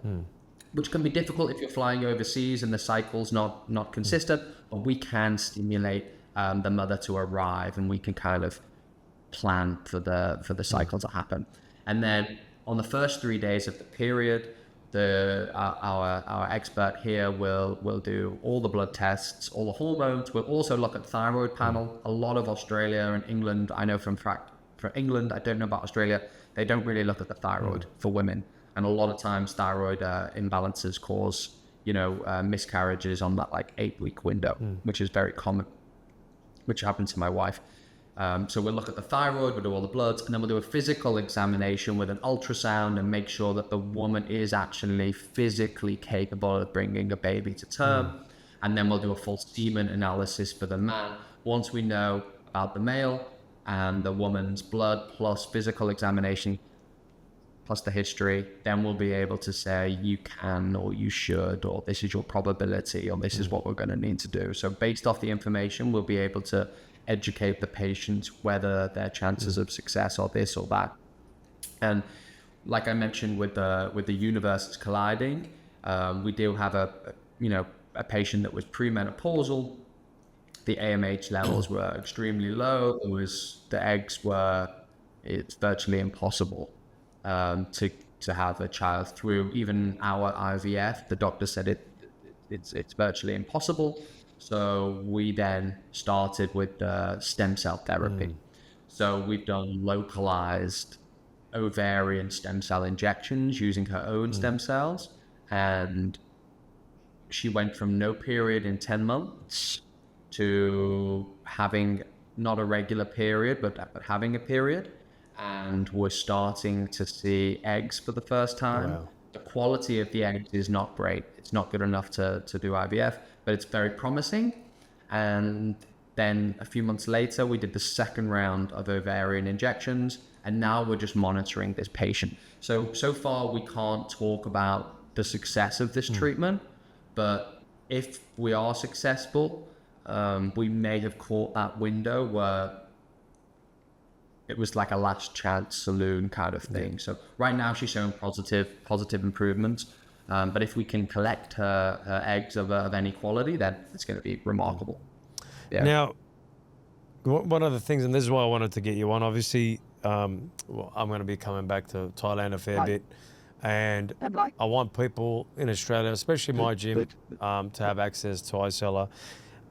C: which can be difficult if you're flying overseas and the cycle's not consistent, but we can stimulate the mother to arrive, and we can kind of plan for the cycle to happen. And then on the first 3 days of the period, our expert here will do all the blood tests, all the hormones. We'll also look at thyroid panel. A lot of Australia and England, I know for England, I don't know about Australia, they don't really look at the thyroid for women. And a lot of times thyroid imbalances cause, you know, miscarriages on that like 8-week window, which is very common, which happened to my wife. So we'll look at the thyroid, we'll do all the bloods, and then we'll do a physical examination with an ultrasound and make sure that the woman is actually physically capable of bringing a baby to term. And then we'll do a full semen analysis for the man. Once we know about the male and the woman's blood plus physical examination plus the history, then we'll be able to say you can or you should, or this is your probability, or this is what we're going to need to do. So based off the information, we'll be able to educate the patients whether their chances of success are this or that. And like I mentioned with the universes colliding, we do have a patient that was premenopausal. The AMH levels were extremely low. It's virtually impossible to have a child through even our IVF. The doctor said it's virtually impossible. So we then started with stem cell therapy. So we've done localized ovarian stem cell injections using her own stem cells. And she went from no period in 10 months to having not a regular period, but having a period. And we're starting to see eggs for the first time. Wow. The quality of the eggs is not great. It's not good enough to do IVF, but it's very promising. And then a few months later, we did the second round of ovarian injections, and now we're just monitoring this patient. So far, we can't talk about the success of this treatment, but if we are successful, we may have caught that window where it was like a last chance saloon kind of thing. So right now she's showing positive improvements. But if we can collect her eggs of any quality, then it's going to be remarkable. Yeah.
A: Now, one of the things, and this is why I wanted to get you on, obviously, I'm going to be coming back to Thailand a fair bit. And I want people in Australia, especially my gym, to have access to ICELLARE.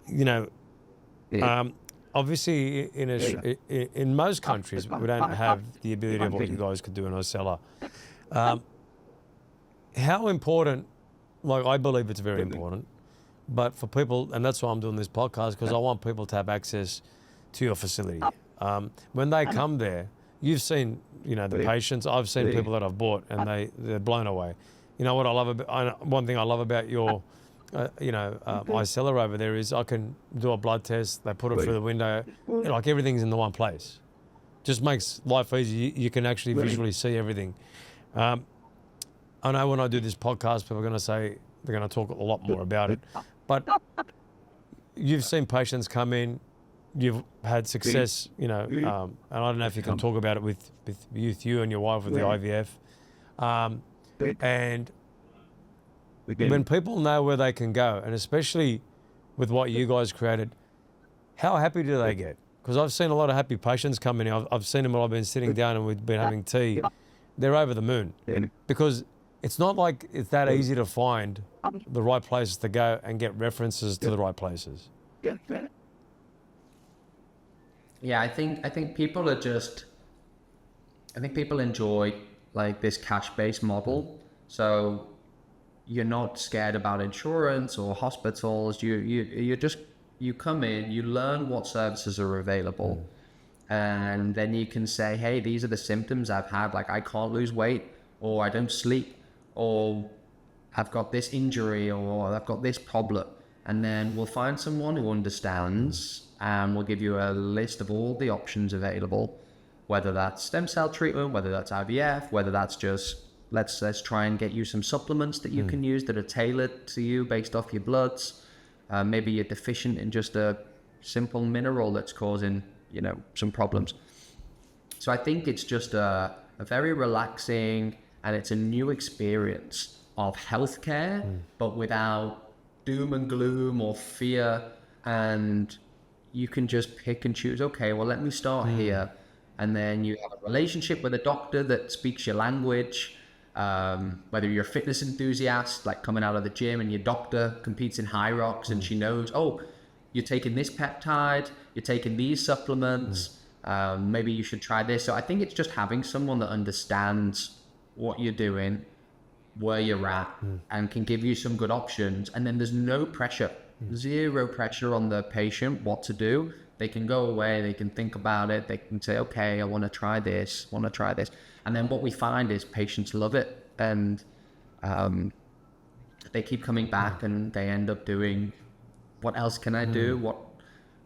A: You know, obviously, in most countries, we don't have the ability of what you guys could do in ICELLARE. How important, like I believe it's very important, but for people, and that's why I'm doing this podcast, because I want people to have access to your facility. When they come there, you've seen, the patients, I've seen people that I've bought, and they're blown away. You know what I love about, one thing I love about your ICELLARE over there is I can do a blood test, they put it through the window, like everything's in the one place. Just makes life easy. You can actually visually see everything. I know when I do this podcast, people are going to say, they're going to talk a lot more about it, but you've seen patients come in, you've had success, and I don't know if you can talk about it with you and your wife with the IVF. And when people know where they can go, and especially with what you guys created, how happy do they get? Because I've seen a lot of happy patients come in. I've seen them when I've been sitting down and we've been having tea. They're over the moon because it's not like it's that easy to find the right places to go and get references to the right places.
C: Yeah, I think people are just, I think people enjoy like this cash-based model. So you're not scared about insurance or hospitals. You come in, you learn what services are available, and then you can say, hey, these are the symptoms I've had. Like I can't lose weight, or I don't sleep, or I've got this injury, or I've got this problem. And then we'll find someone who understands, and we'll give you a list of all the options available, whether that's stem cell treatment, whether that's IVF, whether that's just let's try and get you some supplements that you can use that are tailored to you based off your bloods. Maybe you're deficient in just a simple mineral that's causing, some problems. So I think it's just a very relaxing, and it's a new experience of healthcare, but without doom and gloom or fear. And you can just pick and choose, okay, well, let me start here. And then you have a relationship with a doctor that speaks your language. Whether you're a fitness enthusiast, like coming out of the gym and your doctor competes in high rocks and she knows, oh, you're taking this peptide, you're taking these supplements, maybe you should try this. So I think it's just having someone that understands what you're doing, where you're at, and can give you some good options. And then there's no pressure, zero pressure on the patient what to do. They can go away, they can think about it, they can say, okay, I want to try this. And then what we find is patients love it, and they keep coming back, and they end up doing, what else can I do?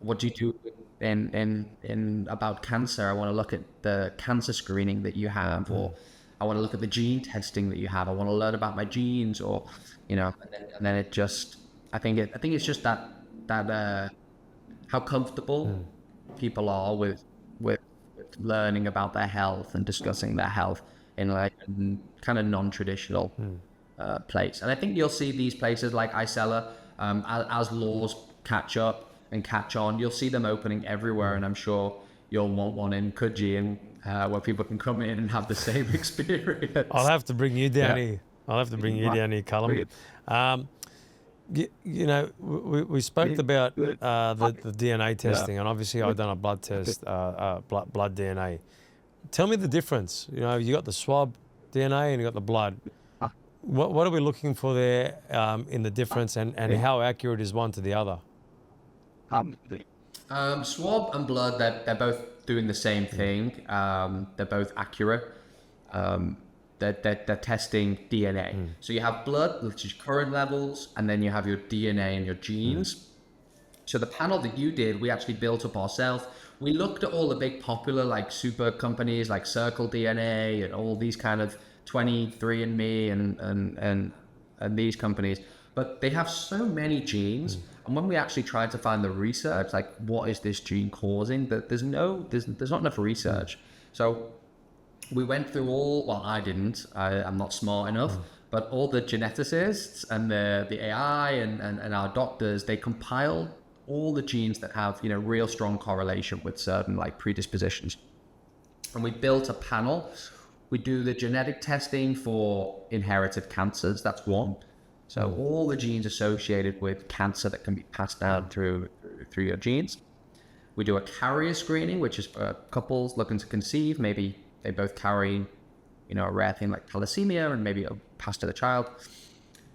C: What do you do in about cancer? I want to look at the cancer screening that you have, or I want to look at the gene testing that you have. I want to learn about my genes, or and then it just, I think it's just that how comfortable people are with learning about their health and discussing their health in like a kind of non-traditional place. And I think you'll see these places like ICELLARE, as laws catch up and catch on, you'll see them opening everywhere. And I'm sure you'll want one in Coogee, and where people can come in and have the same experience.
A: I'll have to bring you down here. I'll have to bring you down here, Callum. We spoke about the DNA testing, and obviously I've done a blood test, blood DNA. Tell me the difference. You got the swab DNA and you got the blood. What are we looking for there in the difference, and how accurate is one to the other?
C: Swab and blood, they're both doing the same thing. They're both accurate. They're testing DNA. So you have blood, which is current levels, and then you have your DNA and your genes. So the panel that you did, we actually built up ourselves. We looked at all the big popular like super companies like Circle DNA and all these kind of 23andMe and these companies, but they have so many genes. And when we actually tried to find the research, like what is this gene causing, that there's not enough research. So we went through I didn't, I'm not smart enough, but all the geneticists and the AI and our doctors, they compiled all the genes that have, real strong correlation with certain like predispositions. And we built a panel. We do the genetic testing for inherited cancers, that's one. So all the genes associated with cancer that can be passed down through your genes. We do a carrier screening, which is for couples looking to conceive, maybe they both carry, a rare thing like thalassemia, and maybe it'll pass to the child.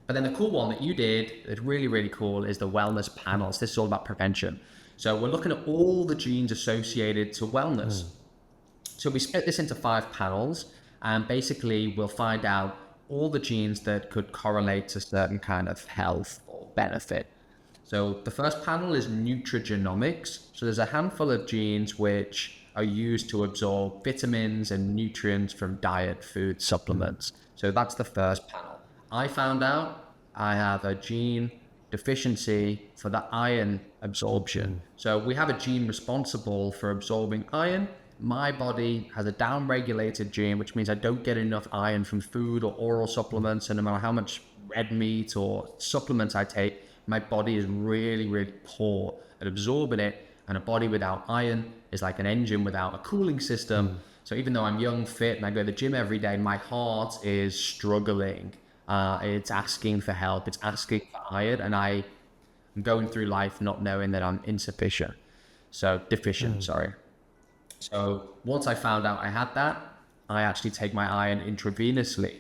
C: But then the cool one that you did, that's really, really cool, is the wellness panels. This is all about prevention. So we're looking at all the genes associated to wellness. So we split this into 5 panels, and basically we'll find out all the genes that could correlate to certain kind of health or benefit. So the first panel is nutrigenomics. So there's a handful of genes which are used to absorb vitamins and nutrients from diet, food, supplements. So that's the first panel. I found out I have a gene deficiency for the iron absorption. So we have a gene responsible for absorbing iron. My body has a down-regulated gene, which means I don't get enough iron from food or oral supplements, and no matter how much red meat or supplements I take, my body is really, really poor at absorbing it. And a body without iron is like an engine without a cooling system. So even though I'm young, fit, and I go to the gym every day, my heart is struggling. It's asking for help. It's asking for iron. And I'm going through life not knowing that I'm deficient, sorry. So once I found out I had that, I actually take my iron intravenously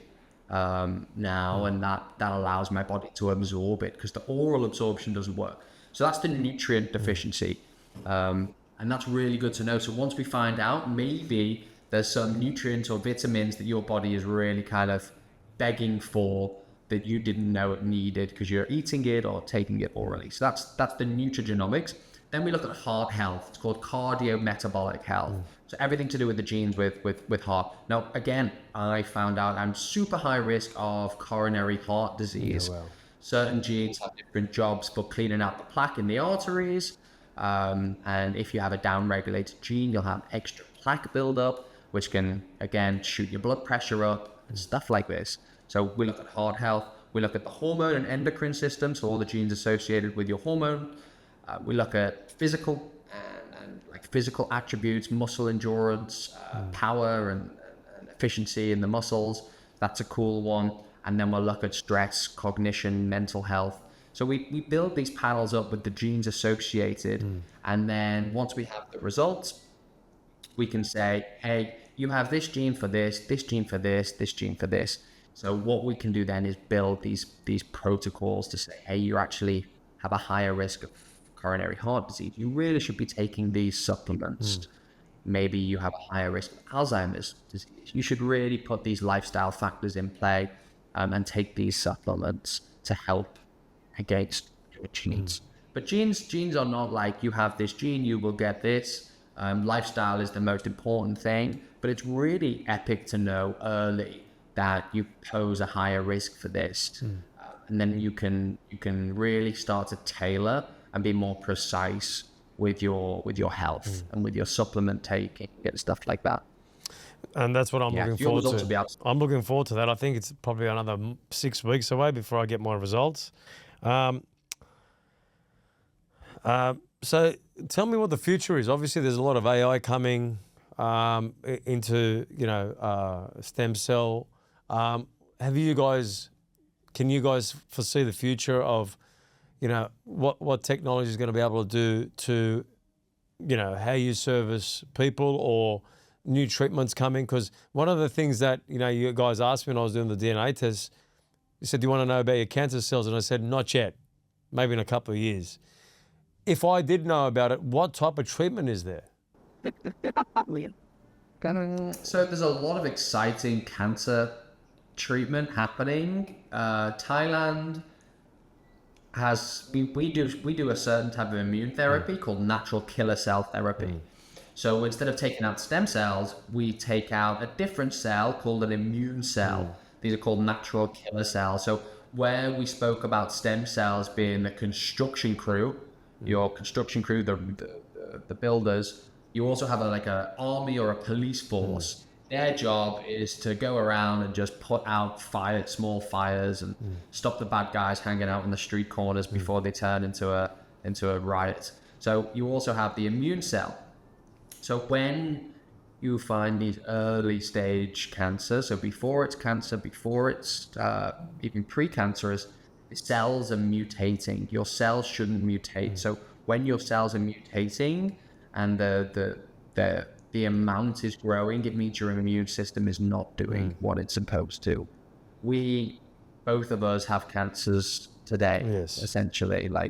C: now, and that allows my body to absorb it, because the oral absorption doesn't work. So that's the nutrient deficiency. And that's really good to know. So once we find out, maybe there's some nutrients or vitamins that your body is really kind of begging for that you didn't know it needed because you're eating it or taking it orally. So that's the nutrigenomics. Then we look at heart health. It's called cardiometabolic health. So everything to do with the genes with heart. Now, again, I found out I'm super high risk of coronary heart disease.
A: Yeah, wow.
C: Certain genes have different jobs for cleaning out the plaque in the arteries. And if you have a downregulated gene, you'll have extra plaque buildup, which can, again, shoot your blood pressure up and stuff like this. So we look at heart health. We look at the hormone and endocrine system, so all the genes associated with your hormone. We look at physical and like physical attributes, muscle endurance, power and efficiency in the muscles. That's a cool one. And then we'll look at stress, cognition, mental health. So we build these panels up with the genes associated. And then once we have the results, we can say, hey, you have this gene for this gene for this gene for this. So what we can do then is build these protocols to say, hey, you actually have a higher risk of coronary heart disease. You really should be taking these supplements. Maybe you have a higher risk of Alzheimer's disease. You should really put these lifestyle factors in play and take these supplements to help against your genes. But genes are not like you have this gene, you will get this. Lifestyle is the most important thing, but it's really epic to know early that you pose a higher risk for this. And then you can really start to tailor and be more precise with your health and with your supplement taking and stuff like that.
A: And that's what I'm looking forward to.
C: I'm
A: looking forward to that. I think it's probably another 6 weeks away before I get my results. So tell me what the future is. Obviously, there's a lot of AI coming into stem cell. Can you guys foresee the future of what technology is going to be able to do to how you service people, or new treatments coming? Because one of the things that you guys asked me when I was doing the DNA test, you said, do you want to know about your cancer cells? And I said, not yet, maybe in a couple of years. If I did know about it, what type of treatment is there?
C: So there's a lot of exciting cancer treatment happening. Thailand has, we do a certain type of immune therapy called natural killer cell therapy. So instead of taking out stem cells, we take out a different cell called an immune cell. These are called natural killer cells. So where we spoke about stem cells being the construction crew, your construction crew, the builders, you also have a army or a police force. Their job is to go around and just put out small fires and stop the bad guys hanging out in the street corners before they turn into a riot. So you also have the immune cell. So when you find these early stage cancers, so before it's cancer, before it's even precancerous, the cells are mutating. Your cells shouldn't mutate. So when your cells are mutating and the amount is growing, it means your immune system is not doing what it's supposed to. Both of us have cancers today, essentially. I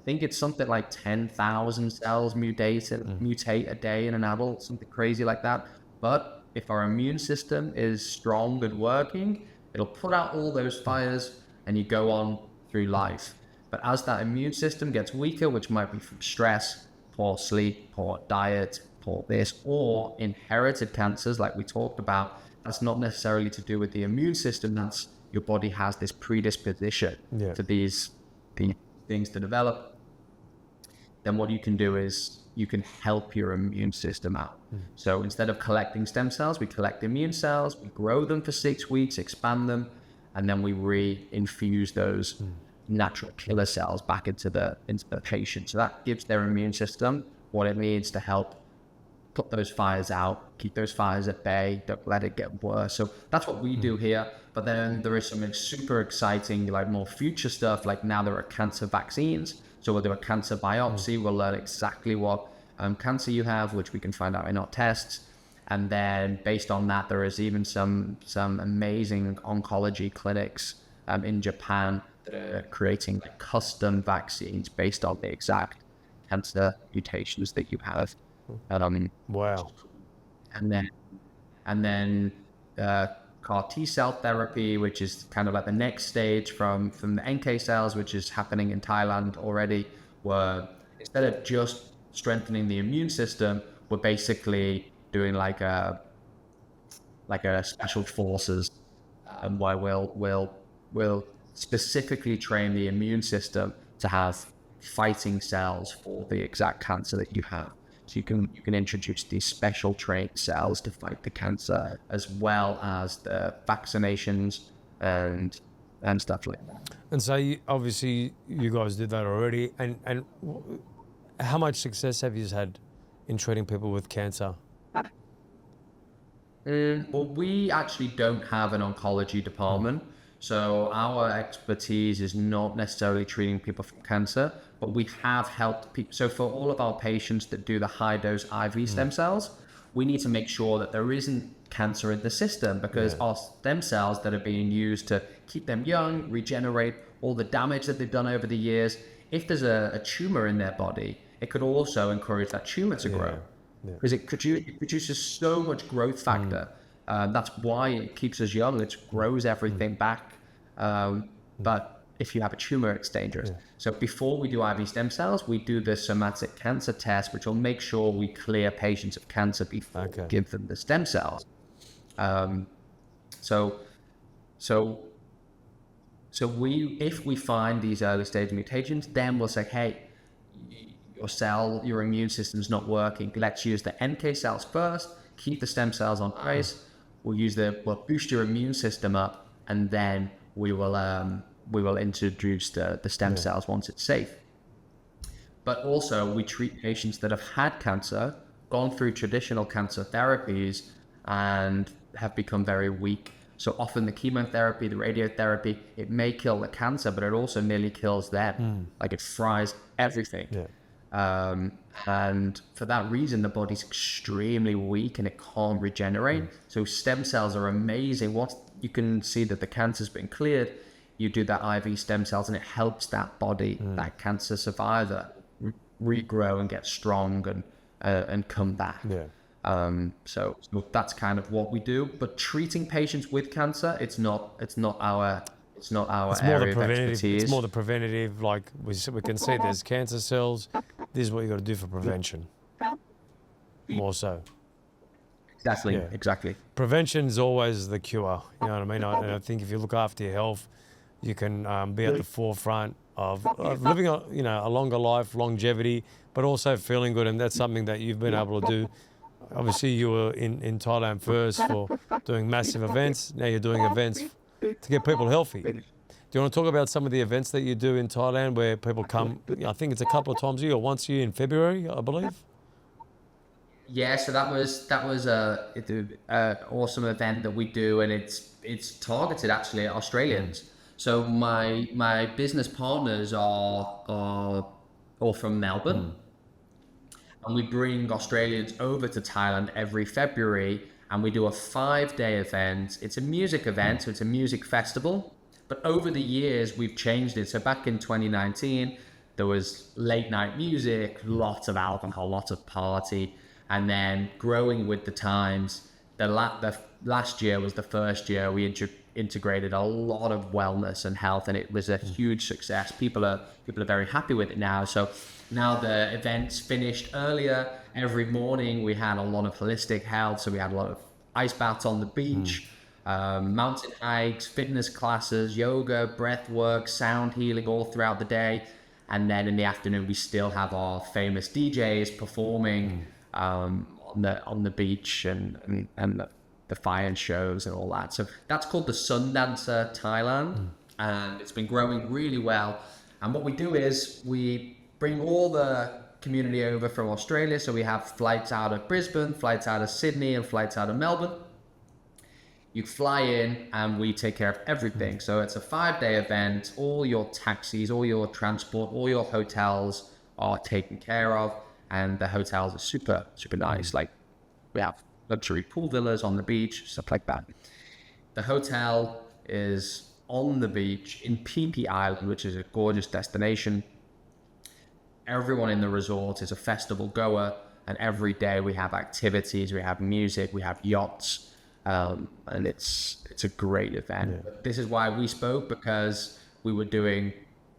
C: think it's something like 10,000 cells mutate a day in an adult, something crazy like that. But if our immune system is strong and working, it'll put out all those fires and you go on through life. But as that immune system gets weaker, which might be from stress, poor sleep, poor diet, poor this, or inherited cancers like we talked about, that's not necessarily to do with the immune system. That's your body has this predisposition to these things to develop. Then what you can do is you can help your immune system out. So instead of collecting stem cells, we collect immune cells, we grow them for 6 weeks, expand them, and then we re-infuse those natural killer cells back into the patient. So that gives their immune system what it needs to help put those fires out, keep those fires at bay, don't let it get worse. So that's what we do here. But then there is some super exciting, like more future stuff. Like now there are cancer vaccines. So we'll do a cancer biopsy. We'll learn exactly what cancer you have, which we can find out in our tests. And then based on that, there is even some amazing oncology clinics in Japan that are creating like custom vaccines based on the exact cancer mutations that you have.
A: Wow.
C: And then CAR T cell therapy, which is kind of like the next stage from the NK cells, which is happening in Thailand already, where instead of just strengthening the immune system, we're basically doing like a special forces, where we'll specifically train the immune system to have fighting cells for the exact cancer that you have. So you can introduce these special trained cells to fight the cancer, as well as the vaccinations and stuff like that.
A: And so obviously you guys did that already. And how much success have you had in treating people with cancer?
C: Well, we actually don't have an oncology department. So our expertise is not necessarily treating people for cancer, but we have helped people. So for all of our patients that do the high dose IV stem cells, we need to make sure that there isn't cancer in the system, because our stem cells that are being used to keep them young, regenerate all the damage that they've done over the years, if there's a tumor in their body, it could also encourage that tumor to grow, because it produces so much growth factor. That's why it keeps us young. It grows everything back. But if you have a tumor, it's dangerous. So before we do IV stem cells, we do the somatic cancer test, which will make sure we clear patients of cancer before we give them the stem cells. So if we find these early stage mutations, then we'll say, hey, your immune system's not working. Let's use the NK cells first, keep the stem cells on ice. We'll boost your immune system up, and then we will introduce the stem cells once it's safe. But also we treat patients that have had cancer, gone through traditional cancer therapies, and have become very weak. So often the chemotherapy, the radiotherapy, it may kill the cancer, but it also nearly kills them. Like it fries everything. And for that reason, the body's extremely weak and it can't regenerate. So stem cells are amazing. Once you can see that the cancer's been cleared, you do that IV stem cells and it helps that body, that cancer survivor, regrow and get strong and come back. So that's kind of what we do. But treating patients with cancer, it's not our area of expertise.
A: It's more the preventative. Like we can see, there's cancer cells. This is what you got to do for prevention. More so.
C: Exactly.
A: Prevention is always the cure. You know what I mean? I think if you look after your health, you can be at the forefront of living a longer life, longevity, but also feeling good. And that's something that you've been able to do. Obviously, you were in Thailand first for doing massive events. Now you're doing events to get people healthy. Do you want to talk about some of the events that you do in Thailand where people come? I think it's a couple of times a year, or once a year in February, I believe.
C: Yeah, so that was a awesome event that we do, and it's targeted actually at Australians. So my business partners are all from Melbourne, and we bring Australians over to Thailand every February, and we do a 5-day event. It's a music event, so it's a music festival. But over the years, we've changed it. So back in 2019, there was late night music, lots of alcohol, lots of party. And then growing with the times, the last year was the first year we integrated a lot of wellness and health, and it was a huge success. People are very happy with it now. So now the event's finished earlier. Every morning we had a lot of holistic health. So we had a lot of ice baths on the beach, mountain hikes, fitness classes, yoga, breath work, sound healing all throughout the day. And then in the afternoon, we still have our famous DJs performing on the beach, and the fire shows and all that. So that's called the Sundancer Thailand, and it's been growing really well. And what we do is we bring all the community over from Australia. So we have flights out of Brisbane, flights out of Sydney, and flights out of Melbourne. You fly in and we take care of everything. So it's a 5-day event. All your taxis, all your transport, all your hotels are taken care of. And the hotels are super, super nice. Like we have luxury pool villas on the beach, stuff like that. The hotel is on the beach in Phi Phi Island, which is a gorgeous destination. Everyone in the resort is a festival goer. And every day we have activities, we have music, we have yachts. And it's a great event. Yeah. This is why we spoke, because we were doing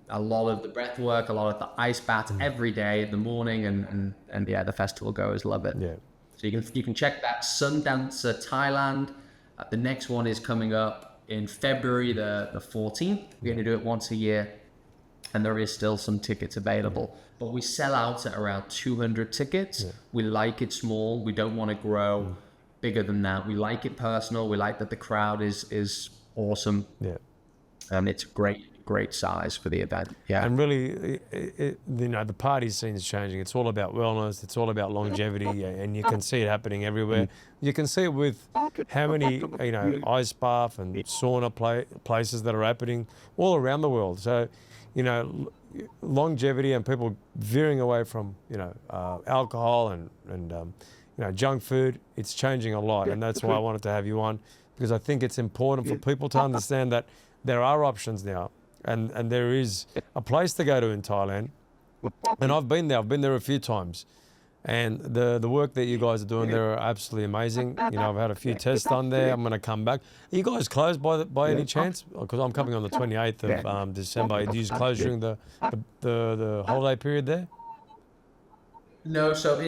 C: a lot of the breath work, a lot of the ice baths every day in the morning, and yeah, the festival goers love it. Yeah. So you can check that Sundancer Thailand. The next one is coming up in February the 14th. We're going to do it once a year, and there is still some tickets available. But we sell out at around 200 tickets. Yeah. We like it small. We don't want to grow bigger than that. We like it personal. We like that the crowd is awesome. Yeah. And it's great size for the event. Yeah.
A: And really, the party scene is changing. It's all about wellness. It's all about longevity, and you can see it happening everywhere. You can see it with how many, ice bath and sauna places that are happening all around the world. So, longevity and people veering away from, alcohol and junk food, it's changing a lot. And that's why I wanted to have you on, because I think it's important for people to understand that there are options now. And there is a place to go to in Thailand. And I've been there a few times. And the work that you guys are doing there are absolutely amazing. I've had a few tests done there. I'm going to come back. Are you guys closed by any chance? Because I'm coming on the 28th of December. Do you close during the holiday period there?
C: No, so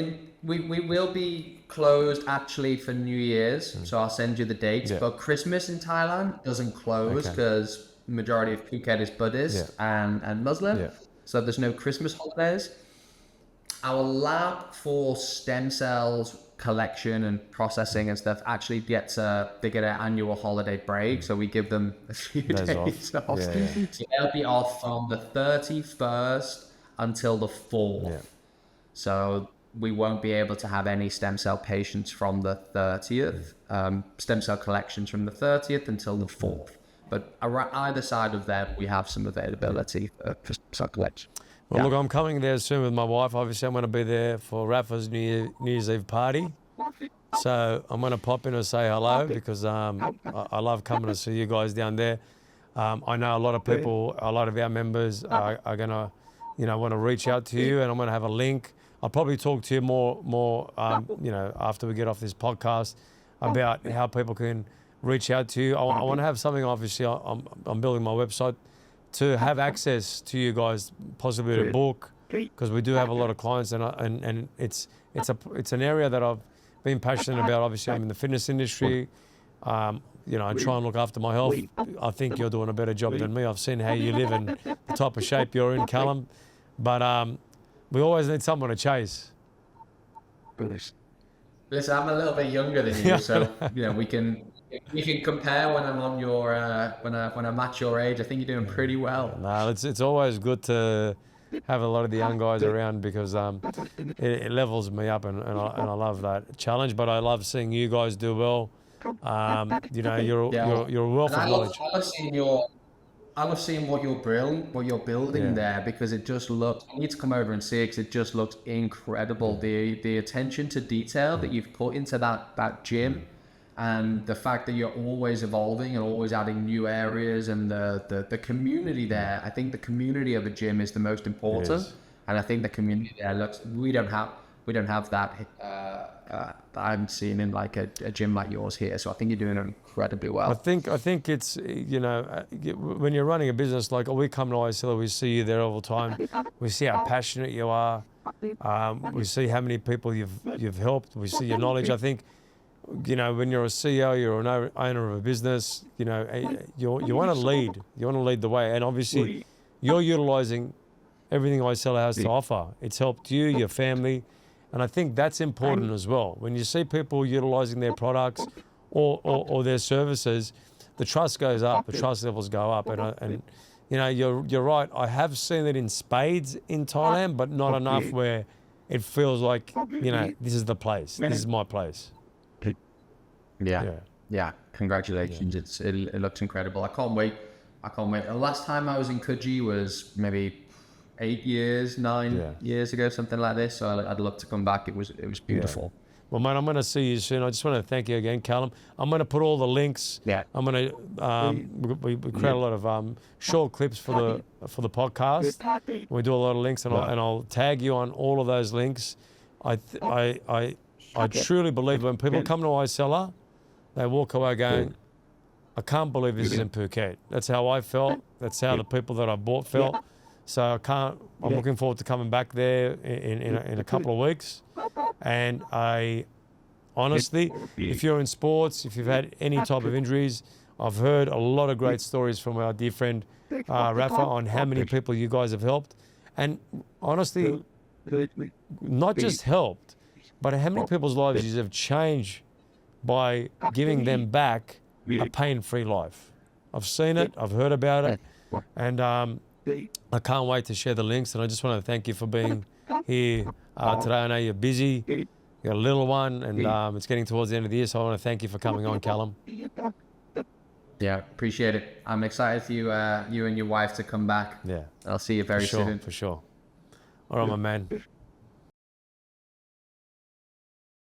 C: we will be closed actually for New Year's. So I'll send you the dates. Yeah. But Christmas in Thailand doesn't close because the majority of Phuket is Buddhist and Muslim. Yeah. So there's no Christmas holidays. Our lab for stem cells collection and processing and stuff actually gets they get an annual holiday break. So we give them a few days off. Yeah. So they'll be off from the 31st until the 4th. Yeah. So we won't be able to have any stem cell patients from the 30th, stem cell collections from the 30th until the 4th. But either side of that, we have some availability for cell collection.
A: Well, look, I'm coming there soon with my wife. Obviously, I'm going to be there for Rafa's New Year's Eve party. So I'm going to pop in and say hello, because I love coming to see you guys down there. I know a lot of people, a lot of our members are going to, want to reach out to you, and I'm going to have a link. I'll probably talk to you more, after we get off this podcast about how people can reach out to you. I want to have something, obviously, I'm building my website to have access to you guys, possibly to book, because we do have a lot of clients, and it's an area that I've been passionate about. Obviously, I'm in the fitness industry. I try and look after my health. I think you're doing a better job than me. I've seen how you live and the type of shape you're in, Callum. But we always need someone to chase.
C: Listen, I'm a little bit younger than you, so we can compare when I'm on your when I'm at your age. I think you're doing pretty well.
A: No, it's always good to have a lot of the young guys around, because it levels me up, and I love that challenge. But I love seeing you guys do well. You're a wealth of knowledge.
C: I love seeing what you're building there, because it just looks. I need to come over and see it, because it just looks incredible. The attention to detail that you've put into that gym, and the fact that you're always evolving and always adding new areas, and the community there. I think the community of a gym is the most important, and I think the community there looks. We don't have that. I haven't seen in like a gym like yours here, so I think you're doing incredibly well.
A: I think it's when you're running a business, like we come to ICELLARE, we see you there all the time. We see how passionate you are. We see how many people you've helped. We see your knowledge. I think when you're a CEO, you're an owner of a business. You want to lead. You want to lead the way, and obviously you're utilizing everything ICELLARE has to offer. It's helped you, your family. And I think that's important as well. When you see people utilizing their products, or their services, the trust goes up, the trust levels go up, and you know, you're right. I have seen it in spades in Thailand, but not enough where it feels like, you know, this is the place. This is my place.
C: Yeah. Congratulations. It looks incredible. I can't wait. The last time I was in Coogee was maybe 9 years ago, something like this. So I'd love to come back. It was beautiful.
A: Yeah. Well, mate, I'm going to see you soon. I just want to thank you again, Callum. I'm going to put all the links.
C: Yeah.
A: I'm going to we create a lot of short clips for the podcast. We do a lot of links, and I'll tag you on all of those links. I truly believe when people come to ICELLARE, they walk away going, I can't believe this is in Phuket. That's how I felt. That's how the people that I bought felt. So I'm looking forward to coming back there in a couple of weeks. And I honestly, if you're in sports, if you've had any type of injuries, I've heard a lot of great stories from our dear friend Rafa on how many people you guys have helped. And honestly, not just helped, but how many people's lives you have changed by giving them back a pain-free life. I've seen it, I've heard about it, and I can't wait to share the links. And I just want to thank you for being here today. I know you're busy, you got a little one, and it's getting towards the end of the year, so I want to thank you for coming on, Callum.
C: Yeah, appreciate it. I'm excited for you and your wife to come back.
A: Yeah,
C: I'll see you very soon.
A: For sure. All right, my man.